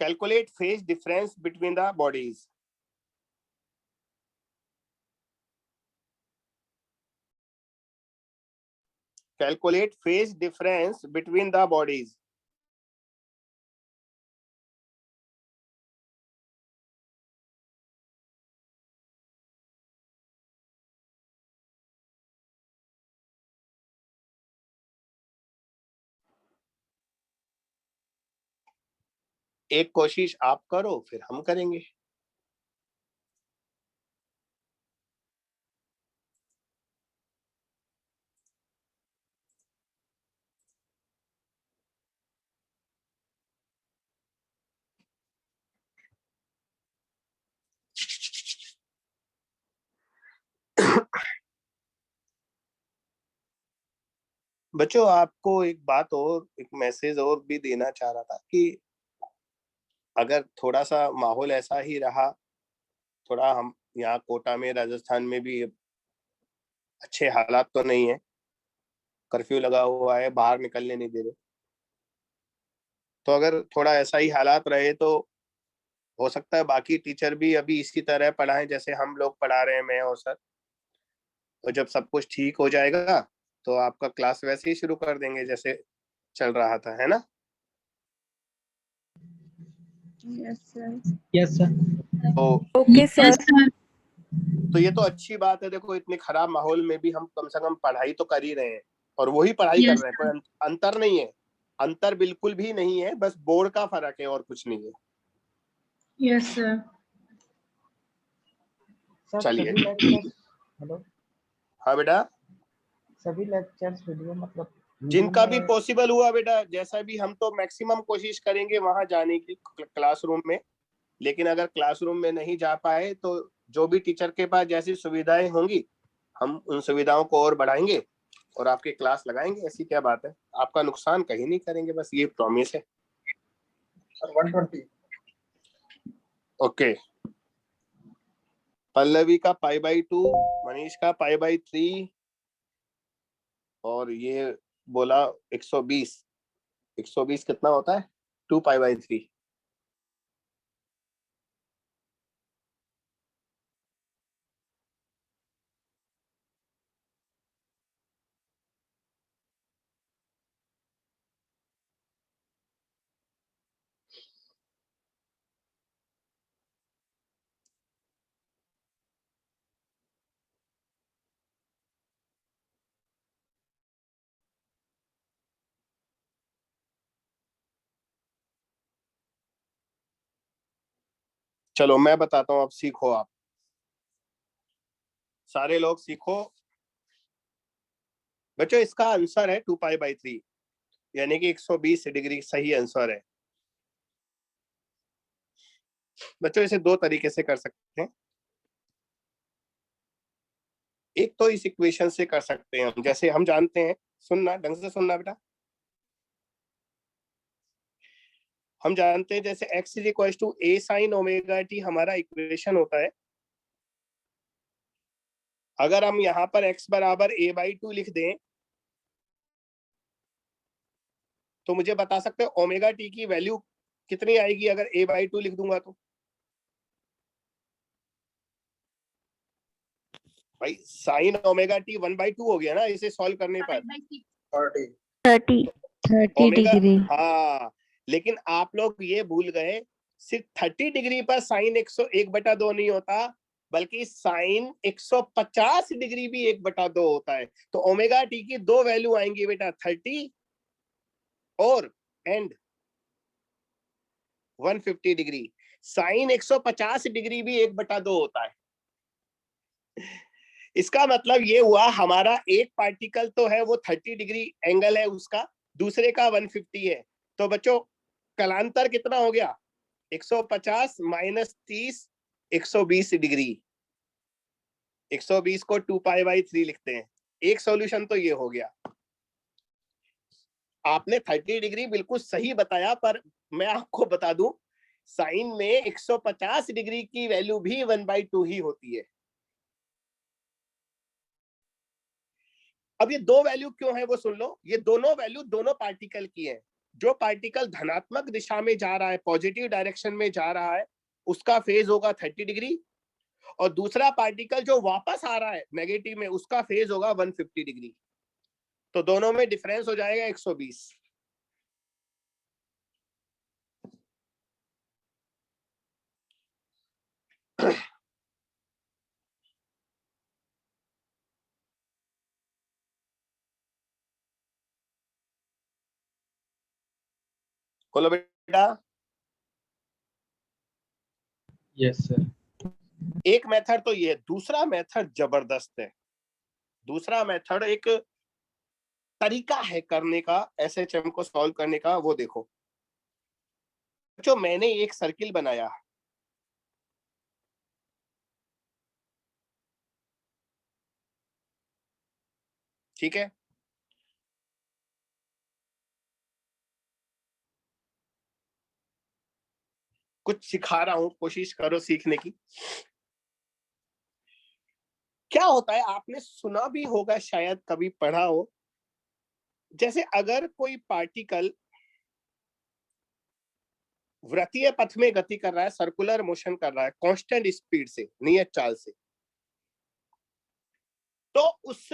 Calculate phase difference between the bodies. Calculate phase difference between the bodies. एक कोशिश आप करो फिर हम करेंगे। बच्चों आपको एक बात और, एक मैसेज और भी देना चाह रहा था कि अगर थोड़ा सा माहौल ऐसा ही रहा, थोड़ा हम यहाँ कोटा में राजस्थान में भी अच्छे हालात तो नहीं है, कर्फ्यू लगा हुआ है, बाहर निकलने नहीं दे रहे, तो अगर थोड़ा ऐसा ही हालात रहे तो हो सकता है बाकी टीचर भी अभी इसी तरह पढ़ाएं जैसे हम लोग पढ़ा रहे हैं, मैं और सर। तो जब सब कुछ ठीक हो जाएगा तो आपका क्लास वैसे ही शुरू कर देंगे जैसे चल रहा था, है ना? Yes sir. Yes sir. तो ओके सर। तो ये तो अच्छी बात है। देखो इतने खराब माहौल में भी हम कम से कम पढ़ाई तो कर ही रहे हैं और वही पढ़ाई कर रहे हैं, कोई अंतर नहीं है, अंतर बिल्कुल भी नहीं है, बस बोर्ड का फर्क है और कुछ नहीं है। Yes sir. चलिए। हेलो। हाँ बेटा। सभी लेक्चर्स वीडियो मतलब जिनका भी पॉसिबल हुआ बेटा, जैसा भी, हम तो मैक्सिमम कोशिश करेंगे वहां जाने की क्लासरूम में, लेकिन अगर क्लासरूम में नहीं जा पाए तो जो भी टीचर के पास जैसी सुविधाएं होंगी हम उन सुविधाओं को और बढ़ाएंगे और आपके क्लास लगाएंगे। ऐसी क्या बात है, आपका नुकसान कहीं नहीं करेंगे, बस ये प्रॉमिस है। 120। ओके, पल्लवी का π/2, मनीष का π/3 और ये बोला 120। 120 कितना होता है? 2π/3। चलो मैं बताता हूँ, अब सीखो आप सारे लोग सीखो बच्चों। इसका आंसर है 2π/3 यानी कि 120 डिग्री सही आंसर है बच्चों। इसे दो तरीके से कर सकते हैं। एक तो इस इक्वेशन से कर सकते हैं हम, जैसे हम जानते हैं, सुनना ढंग से सुनना बेटा, हम जानते हैं जैसे x = a sin ωt हमारा इक्वेशन होता है। अगर हम यहाँ पर x बराबर a/2 लिख दें तो मुझे बता सकते हो ओमेगा टी की वैल्यू कितनी आएगी अगर a/2 लिख दूंगा तो? भाई साइन ओमेगा टी 1/2 हो गया ना इसे सॉल्व करने पर। 30। 30 ओमेगा, डिग्री। हाँ, लेकिन आप लोग ये भूल गए सिर्फ 30 डिग्री पर साइन 101/2 नहीं होता, बल्कि साइन 150 डिग्री भी 1/2 होता है। तो ओमेगा टी की दो वैल्यू आएंगी बेटा, 30 और एंड 150 डिग्री। साइन 150 डिग्री भी 1/2 होता है। इसका मतलब ये हुआ हमारा एक पार्टिकल तो है वो 30 डिग्री एंगल है उसका, दूसरे का 150 है। तो बच्चों कलांतर कितना हो गया? 150 - 30 120 डिग्री। 120 को 2π/3 लिखते हैं। एक सॉल्यूशन तो ये हो गया। आपने 30 डिग्री बिल्कुल सही बताया, पर मैं आपको बता दूं साइन में 150 डिग्री की वैल्यू भी 1/2 ही होती है। अब ये दो वैल्यू क्यों है वो सुन लो। ये दोनों वैल्यू दोनों पार्टिकल की है। जो पार्टिकल धनात्मक दिशा में जा रहा है, पॉजिटिव डायरेक्शन में जा रहा है, उसका फेज होगा 30 डिग्री, और दूसरा पार्टिकल जो वापस आ रहा है नेगेटिव में, उसका फेज होगा 150 डिग्री। तो दोनों में डिफरेंस हो जाएगा 120। बोलो बेटा। Yes sir. एक मेथड तो ये है, दूसरा मेथड जबरदस्त है। दूसरा मेथड एक तरीका है करने का एसएचएम को सॉल्व करने का, वो देखो। जो मैंने एक सर्किल बनाया, ठीक है, कुछ सिखा रहा हूं, कोशिश करो सीखने की। क्या होता है आपने सुना भी होगा, शायद कभी पढ़ा हो, जैसे अगर कोई पार्टिकल वृत्तीय पथ में गति कर रहा है, सर्कुलर मोशन कर रहा है कांस्टेंट स्पीड से, नियत चाल से, तो उस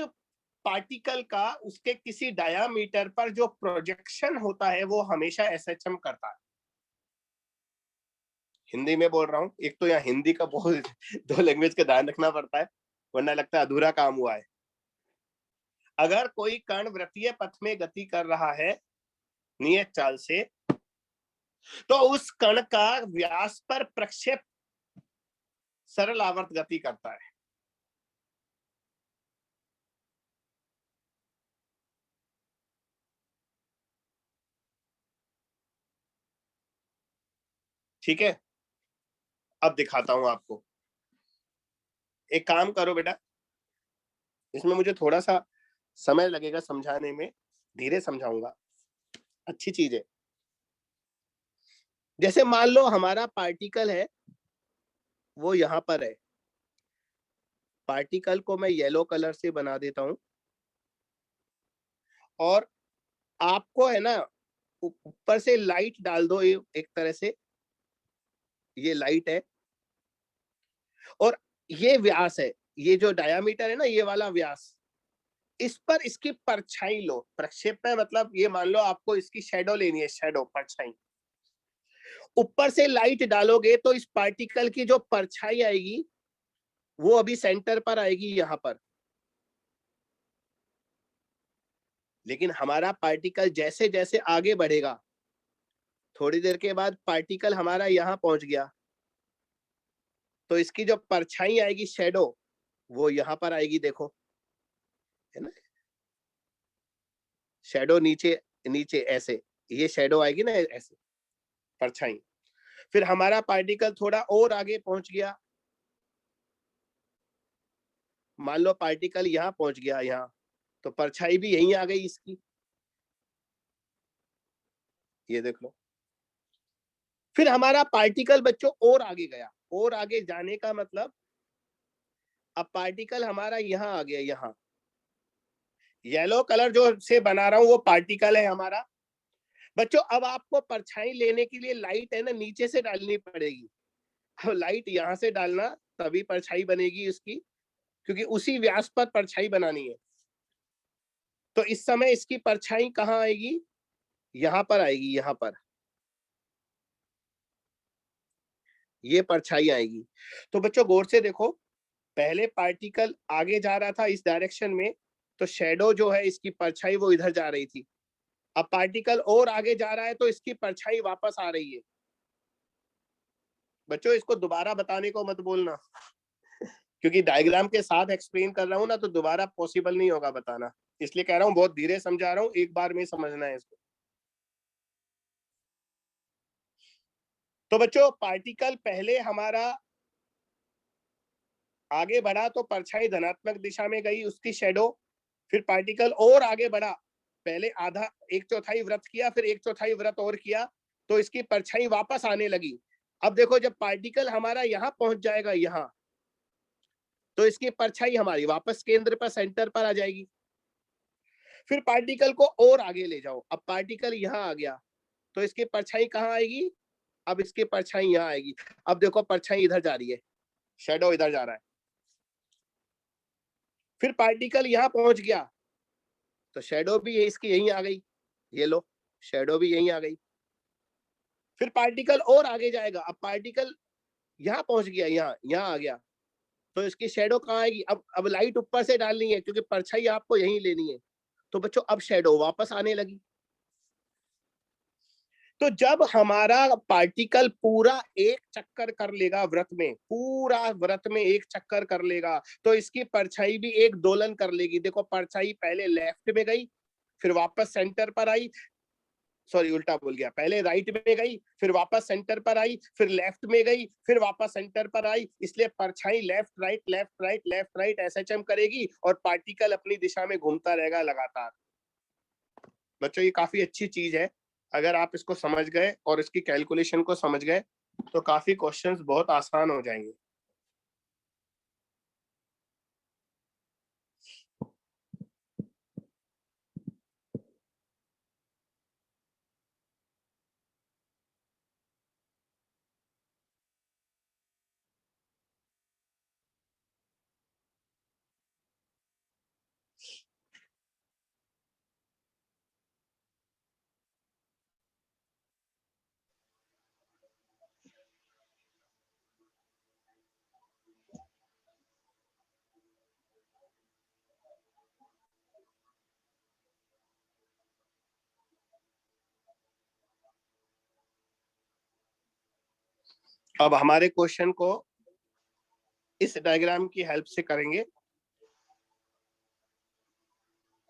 पार्टिकल का उसके किसी डायामीटर पर जो प्रोजेक्शन होता है वो हमेशा एसएचएम करता है। हिंदी में बोल रहा हूँ, एक तो यहाँ हिंदी का बहुत दो लैंग्वेज का ध्यान रखना पड़ता है, वरना लगता है अधूरा काम हुआ है। अगर कोई कण वृत्तीय पथ में गति कर रहा है नियत चाल से, तो उस कण का व्यास पर प्रक्षेप सरल आवर्त गति करता है। ठीक है, अब दिखाता हूं आपको। एक काम करो बेटा, इसमें मुझे थोड़ा सा समय लगेगा समझाने में, धीरे समझाऊंगा, अच्छी चीज है। जैसे मान लो हमारा पार्टिकल है वो यहां पर है, पार्टिकल को मैं येलो कलर से बना देता हूं, और आपको है ना ऊपर से लाइट डाल दो, एक तरह से ये लाइट है, और ये व्यास है, ये जो डायामीटर है ना, ये वाला व्यास, इस पर इसकी परछाई लो। प्रक्षेप में मतलब ये मान लो आपको इसकी शैडो लेनी है, शैडो, परछाई। ऊपर से लाइट डालोगे तो इस पार्टिकल की जो परछाई आएगी वो अभी सेंटर पर आएगी यहां पर, लेकिन हमारा पार्टिकल जैसे जैसे आगे बढ़ेगा, थोड़ी देर के बाद पार्टिकल हमारा यहां पहुंच गया, तो इसकी जो परछाई आएगी, शैडो, वो यहां पर आएगी, देखो है ना, शैडो नीचे नीचे ऐसे, ये शैडो आएगी ना ऐसे, परछाई। फिर हमारा पार्टिकल थोड़ा और आगे पहुंच गया, मान लो पार्टिकल यहां पहुंच गया, यहां, तो परछाई भी यहीं आ गई इसकी, ये देख लो। फिर हमारा पार्टिकल बच्चों और आगे गया, और आगे जाने का मतलब अब पार्टिकल हमारा यहां आ गया, यहां येलो कलर जो से बना रहा हूं वो पार्टिकल है हमारा। बच्चों अब आपको परछाई लेने के लिए लाइट है ना नीचे से डालनी पड़ेगी, अब लाइट यहां से डालना तभी परछाई बनेगी उसकी, क्योंकि उसी व्यास पर परछाई बनानी है। तो इस समय इसकी परछाई कहाँ आएगी, यहां पर आएगी, यहां पर ये परछाई आएगी। तो बच्चों गौर से देखो, पहले पार्टिकल आगे जा रहा था इस डायरेक्शन में, तो शैडो जो है इसकी परछाई वो इधर जा रही थी। अब पार्टिकल और आगे जा रहा है तो इसकी परछाई वापस आ रही है। बच्चों इसको दोबारा बताने को मत बोलना क्योंकि डायग्राम के साथ एक्सप्लेन कर रहा हूं ना, तो दोबारा पॉसिबल नहीं होगा बताना, इसलिए कह रहा हूं बहुत धीरे समझा रहा हूं, एक बार में समझना है इसको। तो बच्चों पार्टिकल पहले हमारा आगे बढ़ा तो परछाई धनात्मक दिशा में गई, उसकी शैडो। फिर पार्टिकल और आगे बढ़ा, पहले आधा, एक चौथाई वृत्त किया, फिर एक चौथाई वृत्त और किया, तो इसकी परछाई वापस आने लगी। अब देखो जब पार्टिकल हमारा यहाँ पहुंच जाएगा, यहाँ, तो इसकी परछाई हमारी वापस केंद्र पर, सेंटर पर आ जाएगी। फिर पार्टिकल को और आगे ले जाओ, अब पार्टिकल यहाँ आ गया, तो इसकी परछाई कहाँ आएगी, अब इसकी परछाई यहाँ आएगी। अब देखो परछाई इधर जा रही है, शैडो इधर जा रहा है। फिर पार्टिकल यहाँ पहुंच गया तो शैडो भी इसकी यहीं आ गई, ये लो शैडो भी यहीं आ गई। फिर पार्टिकल और आगे जाएगा, अब पार्टिकल यहाँ पहुंच गया, यहाँ आ गया, तो इसकी शैडो कहाँ आएगी, अब लाइट ऊपर से डालनी है क्योंकि परछाई आपको यहीं लेनी है। तो बच्चों अब शैडो वापस आने लगी। तो जब हमारा पार्टिकल पूरा एक चक्कर कर लेगा वृत्त में, पूरा वृत्त में एक चक्कर कर लेगा, तो इसकी परछाई भी एक दोलन कर लेगी। देखो परछाई पहले लेफ्ट में गई, फिर वापस सेंटर पर आई, सॉरी उल्टा बोल गया, पहले राइट में गई, फिर वापस सेंटर पर आई, फिर लेफ्ट में गई, फिर वापस सेंटर पर आई। इसलिए परछाई left right left right left right SHM करेगी और पार्टिकल अपनी दिशा में घूमता रहेगा लगातार। बच्चों ये काफी अच्छी चीज है, अगर आप इसको समझ गए और इसकी कैलकुलेशन को समझ गए तो काफी क्वेश्चंस बहुत आसान हो जाएंगे। अब हमारे क्वेश्चन को इस डायग्राम की हेल्प से करेंगे,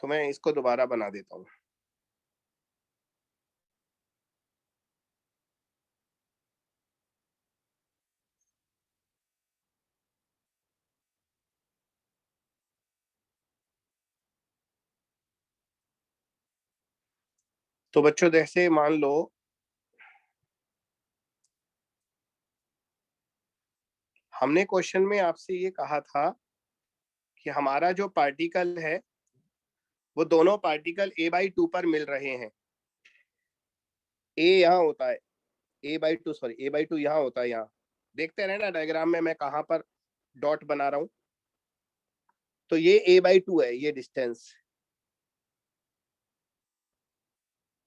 तो मैं इसको दोबारा बना देता हूं। तो बच्चों जैसे मान लो हमने क्वेश्चन में आपसे ये कहा था कि हमारा जो पार्टिकल है वो दोनों पार्टिकल a/2 पर मिल रहे हैं। a यहाँ होता है, a/2 यहाँ होता है, यहाँ देखते रहे ना डायग्राम में मैं कहां पर डॉट बना रहा हूं। तो ये a/2 है, ये डिस्टेंस।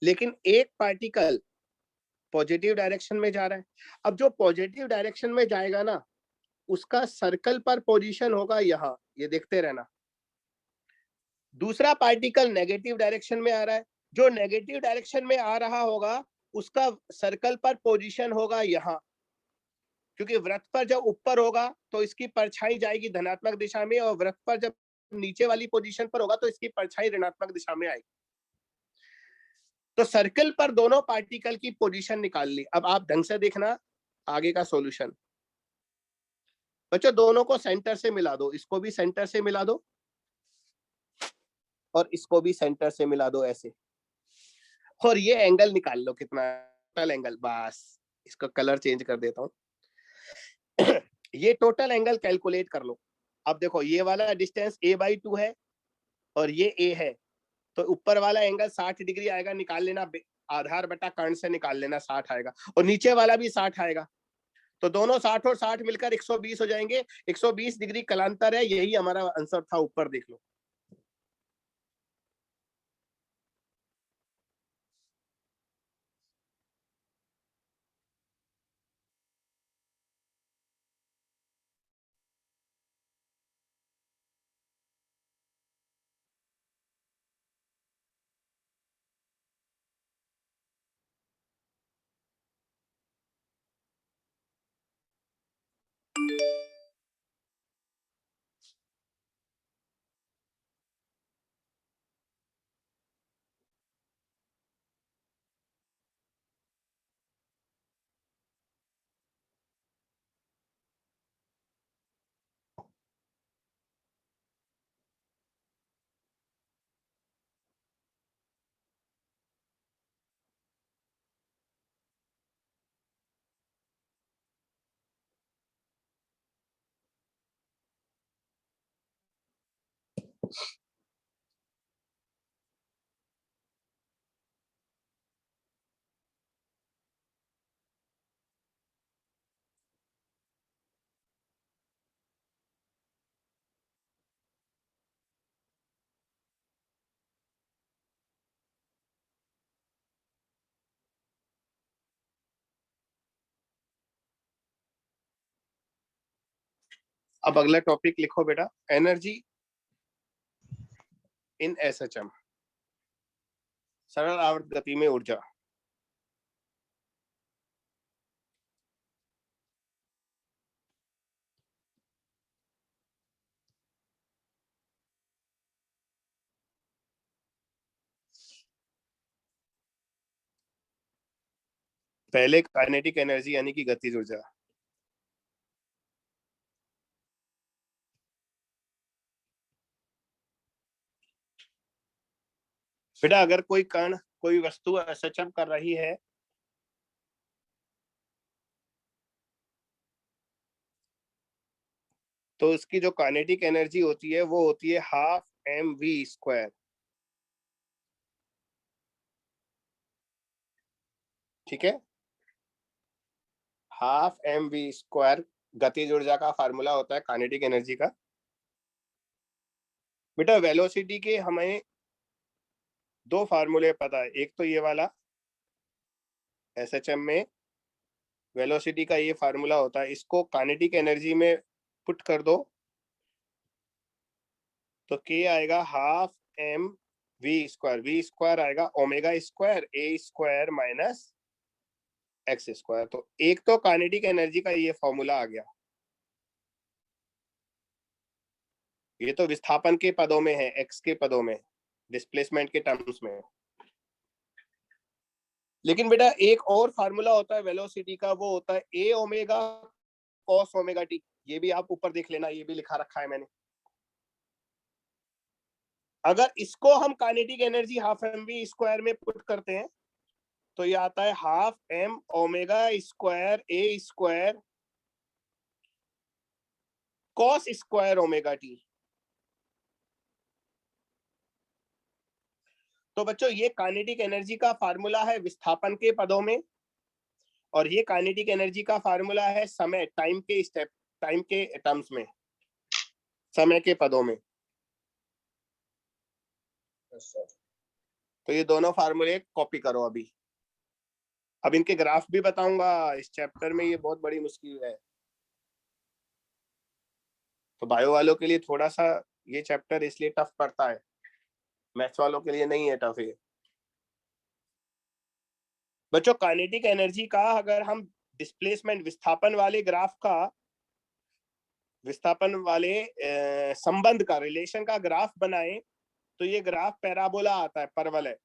लेकिन एक पार्टिकल पॉजिटिव डायरेक्शन में जा रहा है। अब जो पॉजिटिव डायरेक्शन में जाएगा ना, उसका सर्कल पर पोजीशन होगा यहाँ, ये देखते रहना। दूसरा पार्टिकल नेगेटिव डायरेक्शन में आ रहा है, जो नेगेटिव डायरेक्शन में आ रहा होगा उसका सर्कल पर पोजीशन होगा यहाँ। क्योंकि वृत्त पर जब ऊपर होगा तो इसकी परछाई जाएगी धनात्मक दिशा में, और वृत्त पर जब नीचे वाली पोजीशन पर होगा तो इसकी परछाई ऋणात्मक दिशा में आएगी। तो सर्कल पर दोनों पार्टिकल की पोजीशन निकाल ली। अब आप ढंग से देखना आगे का सॉल्यूशन। बच्चों दोनों को सेंटर से मिला दो, इसको भी सेंटर से मिला दो और इसको भी सेंटर से मिला दो ऐसे, और ये एंगल निकाल लो कितना टोटल एंगल। बस इसका कलर चेंज कर देता हूं। ये टोटल एंगल कैलकुलेट कर लो। अब देखो ये वाला डिस्टेंस a/2 है और ये a है, तो ऊपर वाला एंगल 60 डिग्री आएगा, निकाल लेना, आधार बटा कर्ण से निकाल लेना, 60 आएगा, और नीचे वाला भी 60 आएगा। तो दोनों 60 और 60 मिलकर 120 हो जाएंगे। 120 डिग्री कलांतर है, यही हमारा आंसर था। ऊपर देख लो। अब अगला टॉपिक लिखो बेटा, एनर्जी इन एसएचएम, सरल आवर्त गति में ऊर्जा। पहले काइनेटिक एनर्जी यानी कि गतिज ऊर्जा। बेटा अगर कोई कण, कोई वस्तु एसएचएम कर रही है तो उसकी जो काइनेटिक एनर्जी होती है वो होती है हाफ mv²। ठीक है, हाफ mv² गतिज ऊर्जा का फार्मूला होता है काइनेटिक एनर्जी का। बेटा वेलोसिटी के हमें दो फार्मूले पता है, एक तो ये वाला एसएचएम में वेलोसिटी का ये फार्मूला होता है, इसको काइनेटिक एनर्जी में पुट कर दो तो k आएगा हाफ mv², v² आएगा ω² a² माइनस x²। तो एक तो काइनेटिक एनर्जी का ये फॉर्मूला आ गया, ये तो विस्थापन के पदों में है, x के पदों में, डिस्प्लेसमेंट के टर्म्स में। लेकिन बेटा एक और फार्मूला होता है वेलोसिटी का, वो होता है a ओमेगा cos ω t। ये भी आप ऊपर देख लेना, ये भी लिखा रखा है मैंने। अगर इसको हम काइनेटिक एनर्जी हाफ mv² में पुट करते हैं तो ये आता है half m omega square a square cos square omega t। तो बच्चों ये काइनेटिक एनर्जी का फार्मूला है विस्थापन के पदों में, और ये काइनेटिक एनर्जी का फार्मूला है समय टाइम के टर्म्स में, समय के पदों में। Yes, sir. तो ये दोनों फार्मूले कॉपी करो अभी। अब इनके ग्राफ भी बताऊंगा, इस चैप्टर में ये बहुत बड़ी मुश्किल है। तो बायो वालों के लिए थोड़ा सा ये चैप्टर इसलिए टफ पड़ता है, मैथ्स वालों के लिए नहीं है टफ ये। बच्चों काइनेटिक एनर्जी का अगर हम डिस्प्लेसमेंट विस्थापन वाले ग्राफ का, विस्थापन वाले संबंध का, रिलेशन का ग्राफ बनाएं तो ये ग्राफ पैराबोला आता है, परवलय।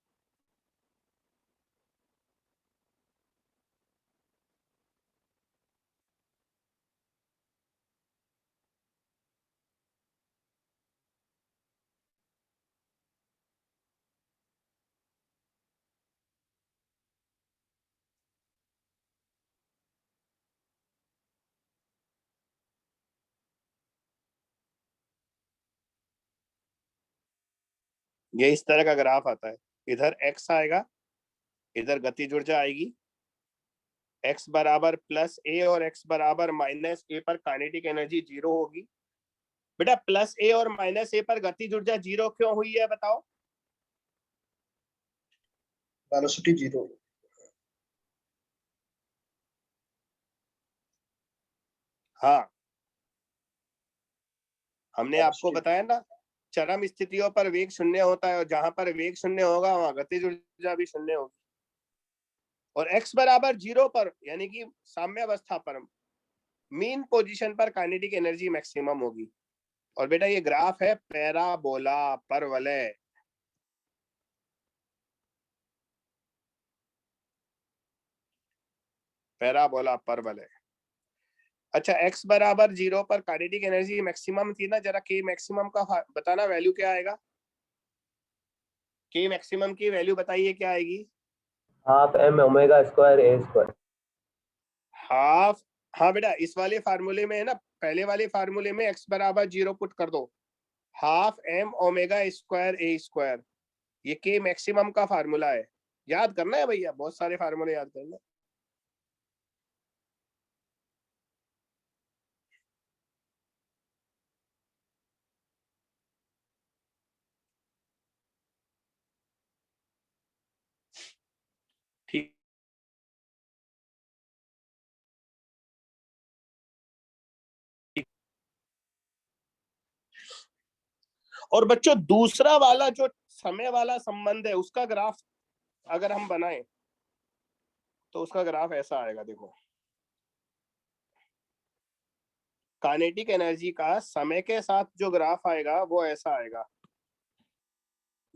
ये इस तरह का ग्राफ आता है, इधर x आएगा, इधर गतिज ऊर्जा आएगी, x बराबर प्लस a और x बराबर माइनस a पर काइनेटिक एनर्जी 0 होगी। बेटा प्लस a और माइनस a पर गतिज ऊर्जा 0 क्यों हुई है बताओ? Velocity 0. हाँ, हमने आपको Velocity. बताया ना, चरम स्थितियों पर वेग शून्य होता है, और जहां पर वेग शून्य होगा वहां गतिज ऊर्जा भी शून्य होगी। और x बराबर 0 पर यानी कि साम्यावस्था पर, मीन पोजीशन पर काइनेटिक एनर्जी मैक्सिमम होगी। और बेटा ये ग्राफ है पैराबोला, परवलय। पैराबोला परवलय। अच्छा x बराबर 0 पर काइनेटिक एनर्जी मैक्सिमम थी ना, जरा k मैक्सिमम का बताना वैल्यू क्या आएगा? k मैक्सिमम की वैल्यू बताइए क्या आएगी? Half m omega square a square. Half, हाँ बेटा इस वाले फार्मूले में है ना, पहले वाले फार्मूले में x बराबर 0 पुट कर दो, half m omega square a square. ये k मैक्सिमम का फार्मूला है, याद करना है भैया, बहुत सारे फार्मूले याद करना। ठीक, और बच्चों दूसरा वाला जो समय वाला संबंध है उसका ग्राफ अगर हम बनाएं तो उसका ग्राफ ऐसा आएगा, देखो। काइनेटिक एनर्जी का समय के साथ जो ग्राफ आएगा वो ऐसा आएगा।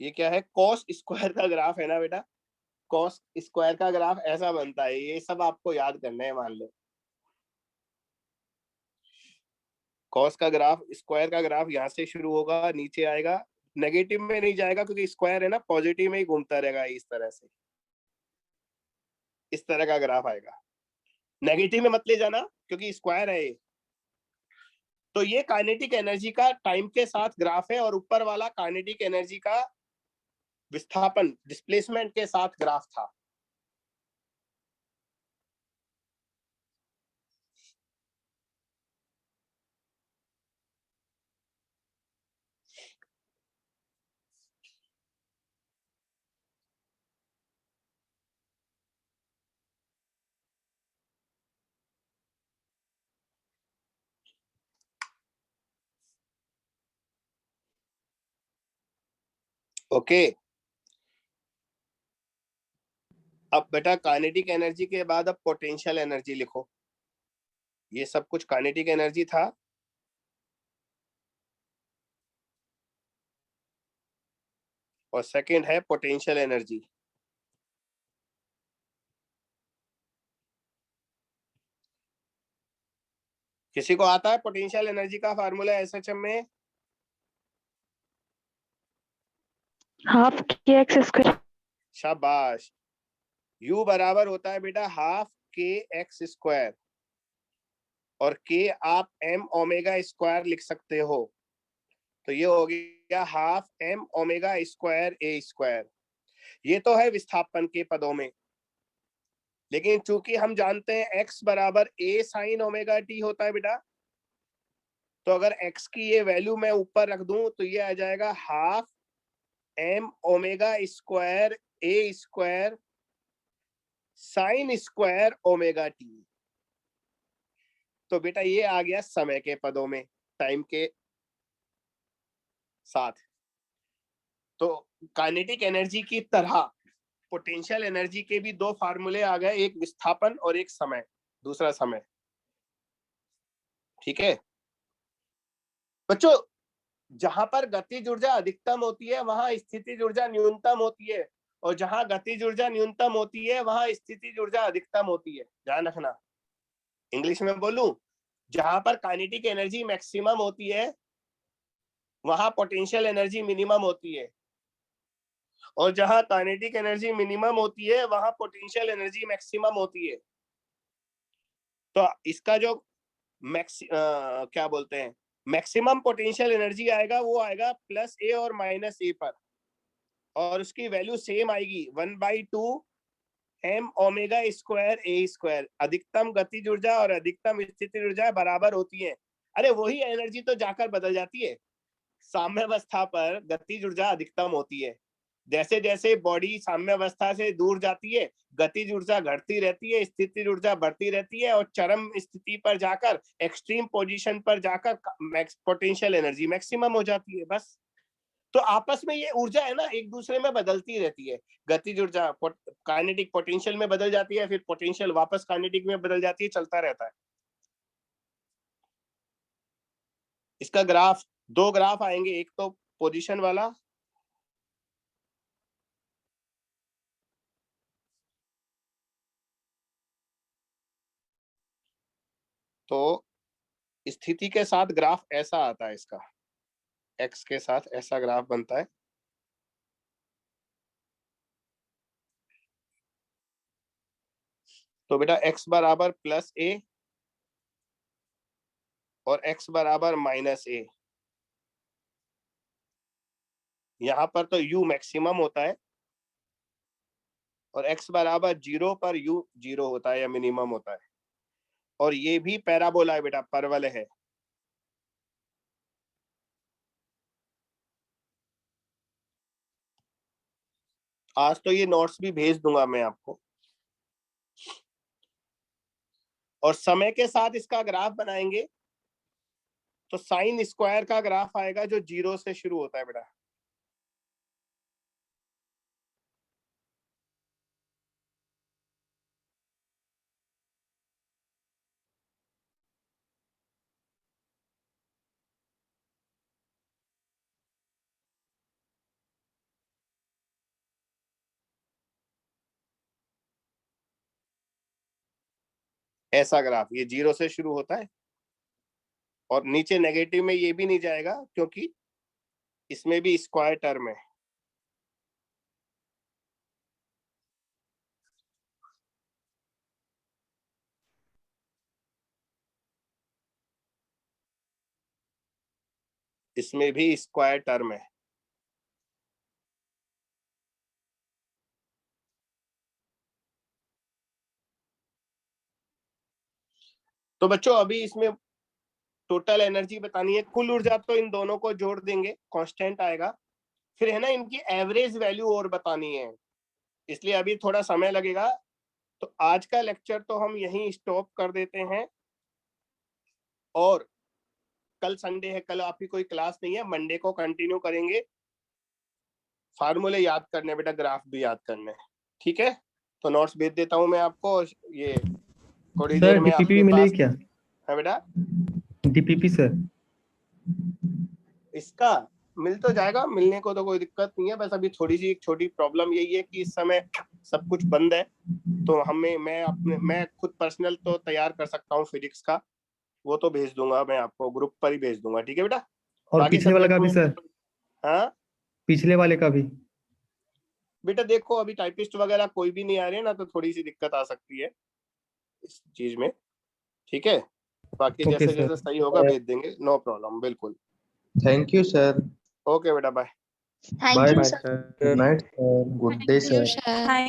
ये क्या है? कॉस स्क्वायर का ग्राफ है ना बेटा, कॉस स्क्वायर का ग्राफ ऐसा बनता है। ये सब आपको याद करना है, मान लो कॉस का ग्राफ, स्क्वायर का ग्राफ यहाँ से शुरू होगा, नीचे आएगा, नेगेटिव में नहीं जाएगा क्योंकि स्क्वायर है ना, पॉजिटिव में ही घूमता रहेगा इस तरह से। इस तरह का ग्राफ आएगा, नेगेटिव में मत ले जाना क्योंकि स्क्वायर है ये। तो ये काइनेटिक एनर्जी का टाइम के साथ ग्राफ है, और ऊपर वाला काइनेटिक एनर्जी का विस्थापन डिस्प्लेसमेंट के साथ ग्राफ था। ओके, अब बेटा काइनेटिक एनर्जी के बाद अब पोटेंशियल एनर्जी लिखो। ये सब कुछ काइनेटिक एनर्जी था, और सेकंड है पोटेंशियल एनर्जी। किसी को आता है पोटेंशियल एनर्जी का फार्मूला एसएचएम में? Half kx square. शाबाश। u बराबर होता है बेटा हाफ के एक्स स्क्वायर, और k आप m ओमेगा स्क्वायर लिख सकते हो, तो ये हो गया half m omega square a square. ये तो है विस्थापन के पदों में, लेकिन चूंकि हम जानते हैं x बराबर a साइन ओमेगा t होता है बेटा, तो अगर x की ये वैल्यू मैं ऊपर रख दूं तो ये आ जाएगा half m omega square a square sine square omega t। तो बेटा ये आ गया समय के पदों में, टाइम के साथ। तो काइनेटिक एनर्जी की तरह पोटेंशियल एनर्जी के भी दो फार्मूले आ गए, एक विस्थापन और एक समय, दूसरा समय। ठीक है बच्चों, जहां पर गतिज ऊर्जा अधिकतम होती है वहां स्थितिज ऊर्जा न्यूनतम होती है, और जहां गतिज ऊर्जा न्यूनतम होती है वहां स्थितिज ऊर्जा अधिकतम होती है। ध्यान रखना, इंग्लिश में बोलूं, जहां पर काइनेटिक एनर्जी मैक्सिमम होती है वहां पोटेंशियल एनर्जी मिनिमम होती है, और जहां काइनेटिक एनर्जी मिनिमम होती है वहां पोटेंशियल एनर्जी मैक्सिमम होती है। तो इसका जो क्या बोलते हैं मैक्सिमम पोटेंशियल एनर्जी आएगा, वो आएगा प्लस ए और माइनस ए पर, और उसकी वैल्यू सेम आएगी 1/2 m omega square a square. अधिकतम गतिज ऊर्जा और अधिकतम स्थितिज ऊर्जा बराबर होती है। अरे वही एनर्जी तो जाकर बदल जाती है। साम्यावस्था पर गतिज ऊर्जा अधिकतम होती है, जैसे जैसे बॉडी साम्यावस्था से दूर जाती है गतिज ऊर्जा घटती रहती है, स्थितिज ऊर्जा बढ़ती रहती है, और चरम स्थिति पर जाकर, एक्सट्रीम पोजीशन पर जाकर पोटेंशियल एनर्जी मैक्सिमम हो जाती है। बस तो आपस में ये ऊर्जा है ना एक दूसरे में बदलती रहती है। गतिज ऊर्जा काइनेटिक पोटेंशियल में बदल जाती है, फिर पोटेंशियल वापस काइनेटिक में बदल जाती है, चलता रहता है। इसका ग्राफ, दो ग्राफ आएंगे, एक तो पोजीशन वाला, तो स्थिति के साथ ग्राफ ऐसा आता है, इसका x के साथ ऐसा ग्राफ बनता है। तो बेटा x बराबर प्लस a और x बराबर माइनस a। यहां पर तो u मैक्सिमम होता है, और x बराबर 0 पर u 0 होता है या मिनिमम होता है। और ये भी पैराबोला है बेटा, परवलय है। आज तो ये नोट्स भी भेज दूंगा मैं आपको। और समय के साथ इसका ग्राफ बनाएंगे तो साइन स्क्वायर का ग्राफ आएगा जो 0 से शुरू होता है बेटा। ऐसा ग्राफ ये 0 से शुरू होता है, और नीचे नेगेटिव में ये भी नहीं जाएगा क्योंकि इसमें भी स्क्वायर टर्म है। इसमें भी स्क्वायर टर्म है। तो बच्चों अभी इसमें टोटल एनर्जी बतानी है, कुल ऊर्जा तो इन दोनों को जोड़ देंगे, कांस्टेंट आएगा। फिर है ना इनकी एवरेज वैल्यू और बतानी है, इसलिए अभी थोड़ा समय लगेगा। तो आज का लेक्चर तो हम यहीं स्टॉप कर देते हैं, और कल संडे है, कल आपकी कोई क्लास नहीं है, मंडे को कंटिन्यू करेंगे। फार्मूले याद करने बेटा, ग्राफ भी याद करने, ठीक है। तो नोट्स भेज देता हूं मैं आपको, और ये थोड़ी देर में आपके पास क्या है बेटा। DPP sir? इसका मिल तो जाएगा, मिलने को तो कोई दिक्कत नहीं है, बस अभी थोड़ी सी एक छोटी प्रॉब्लम यही है कि इस समय सब कुछ बंद है। तो मैं खुद पर्सनल तो तैयार कर सकता हूँ फिजिक्स का, वो तो भेज दूंगा मैं आपको, ग्रुप पर ही भेज दूंगा, ठीक है बेटा। और पिछले वाले का भी सर? हाँ पिछले वाले का भी? बेटा देखो अभी टाइपिस्ट वगैरह कोई भी नहीं आ रहे हैं ना, तो थोड़ी सी दिक्कत आ सकती है इस चीज में, ठीक है। बाकी Okay, जैसे sir. जैसे सही होगा भेज देंगे, नो प्रॉब्लम, बिल्कुल। Thank you, sir. ओके बेटा, bye. Bye, sir. Good night, sir. Good day, sir. sir.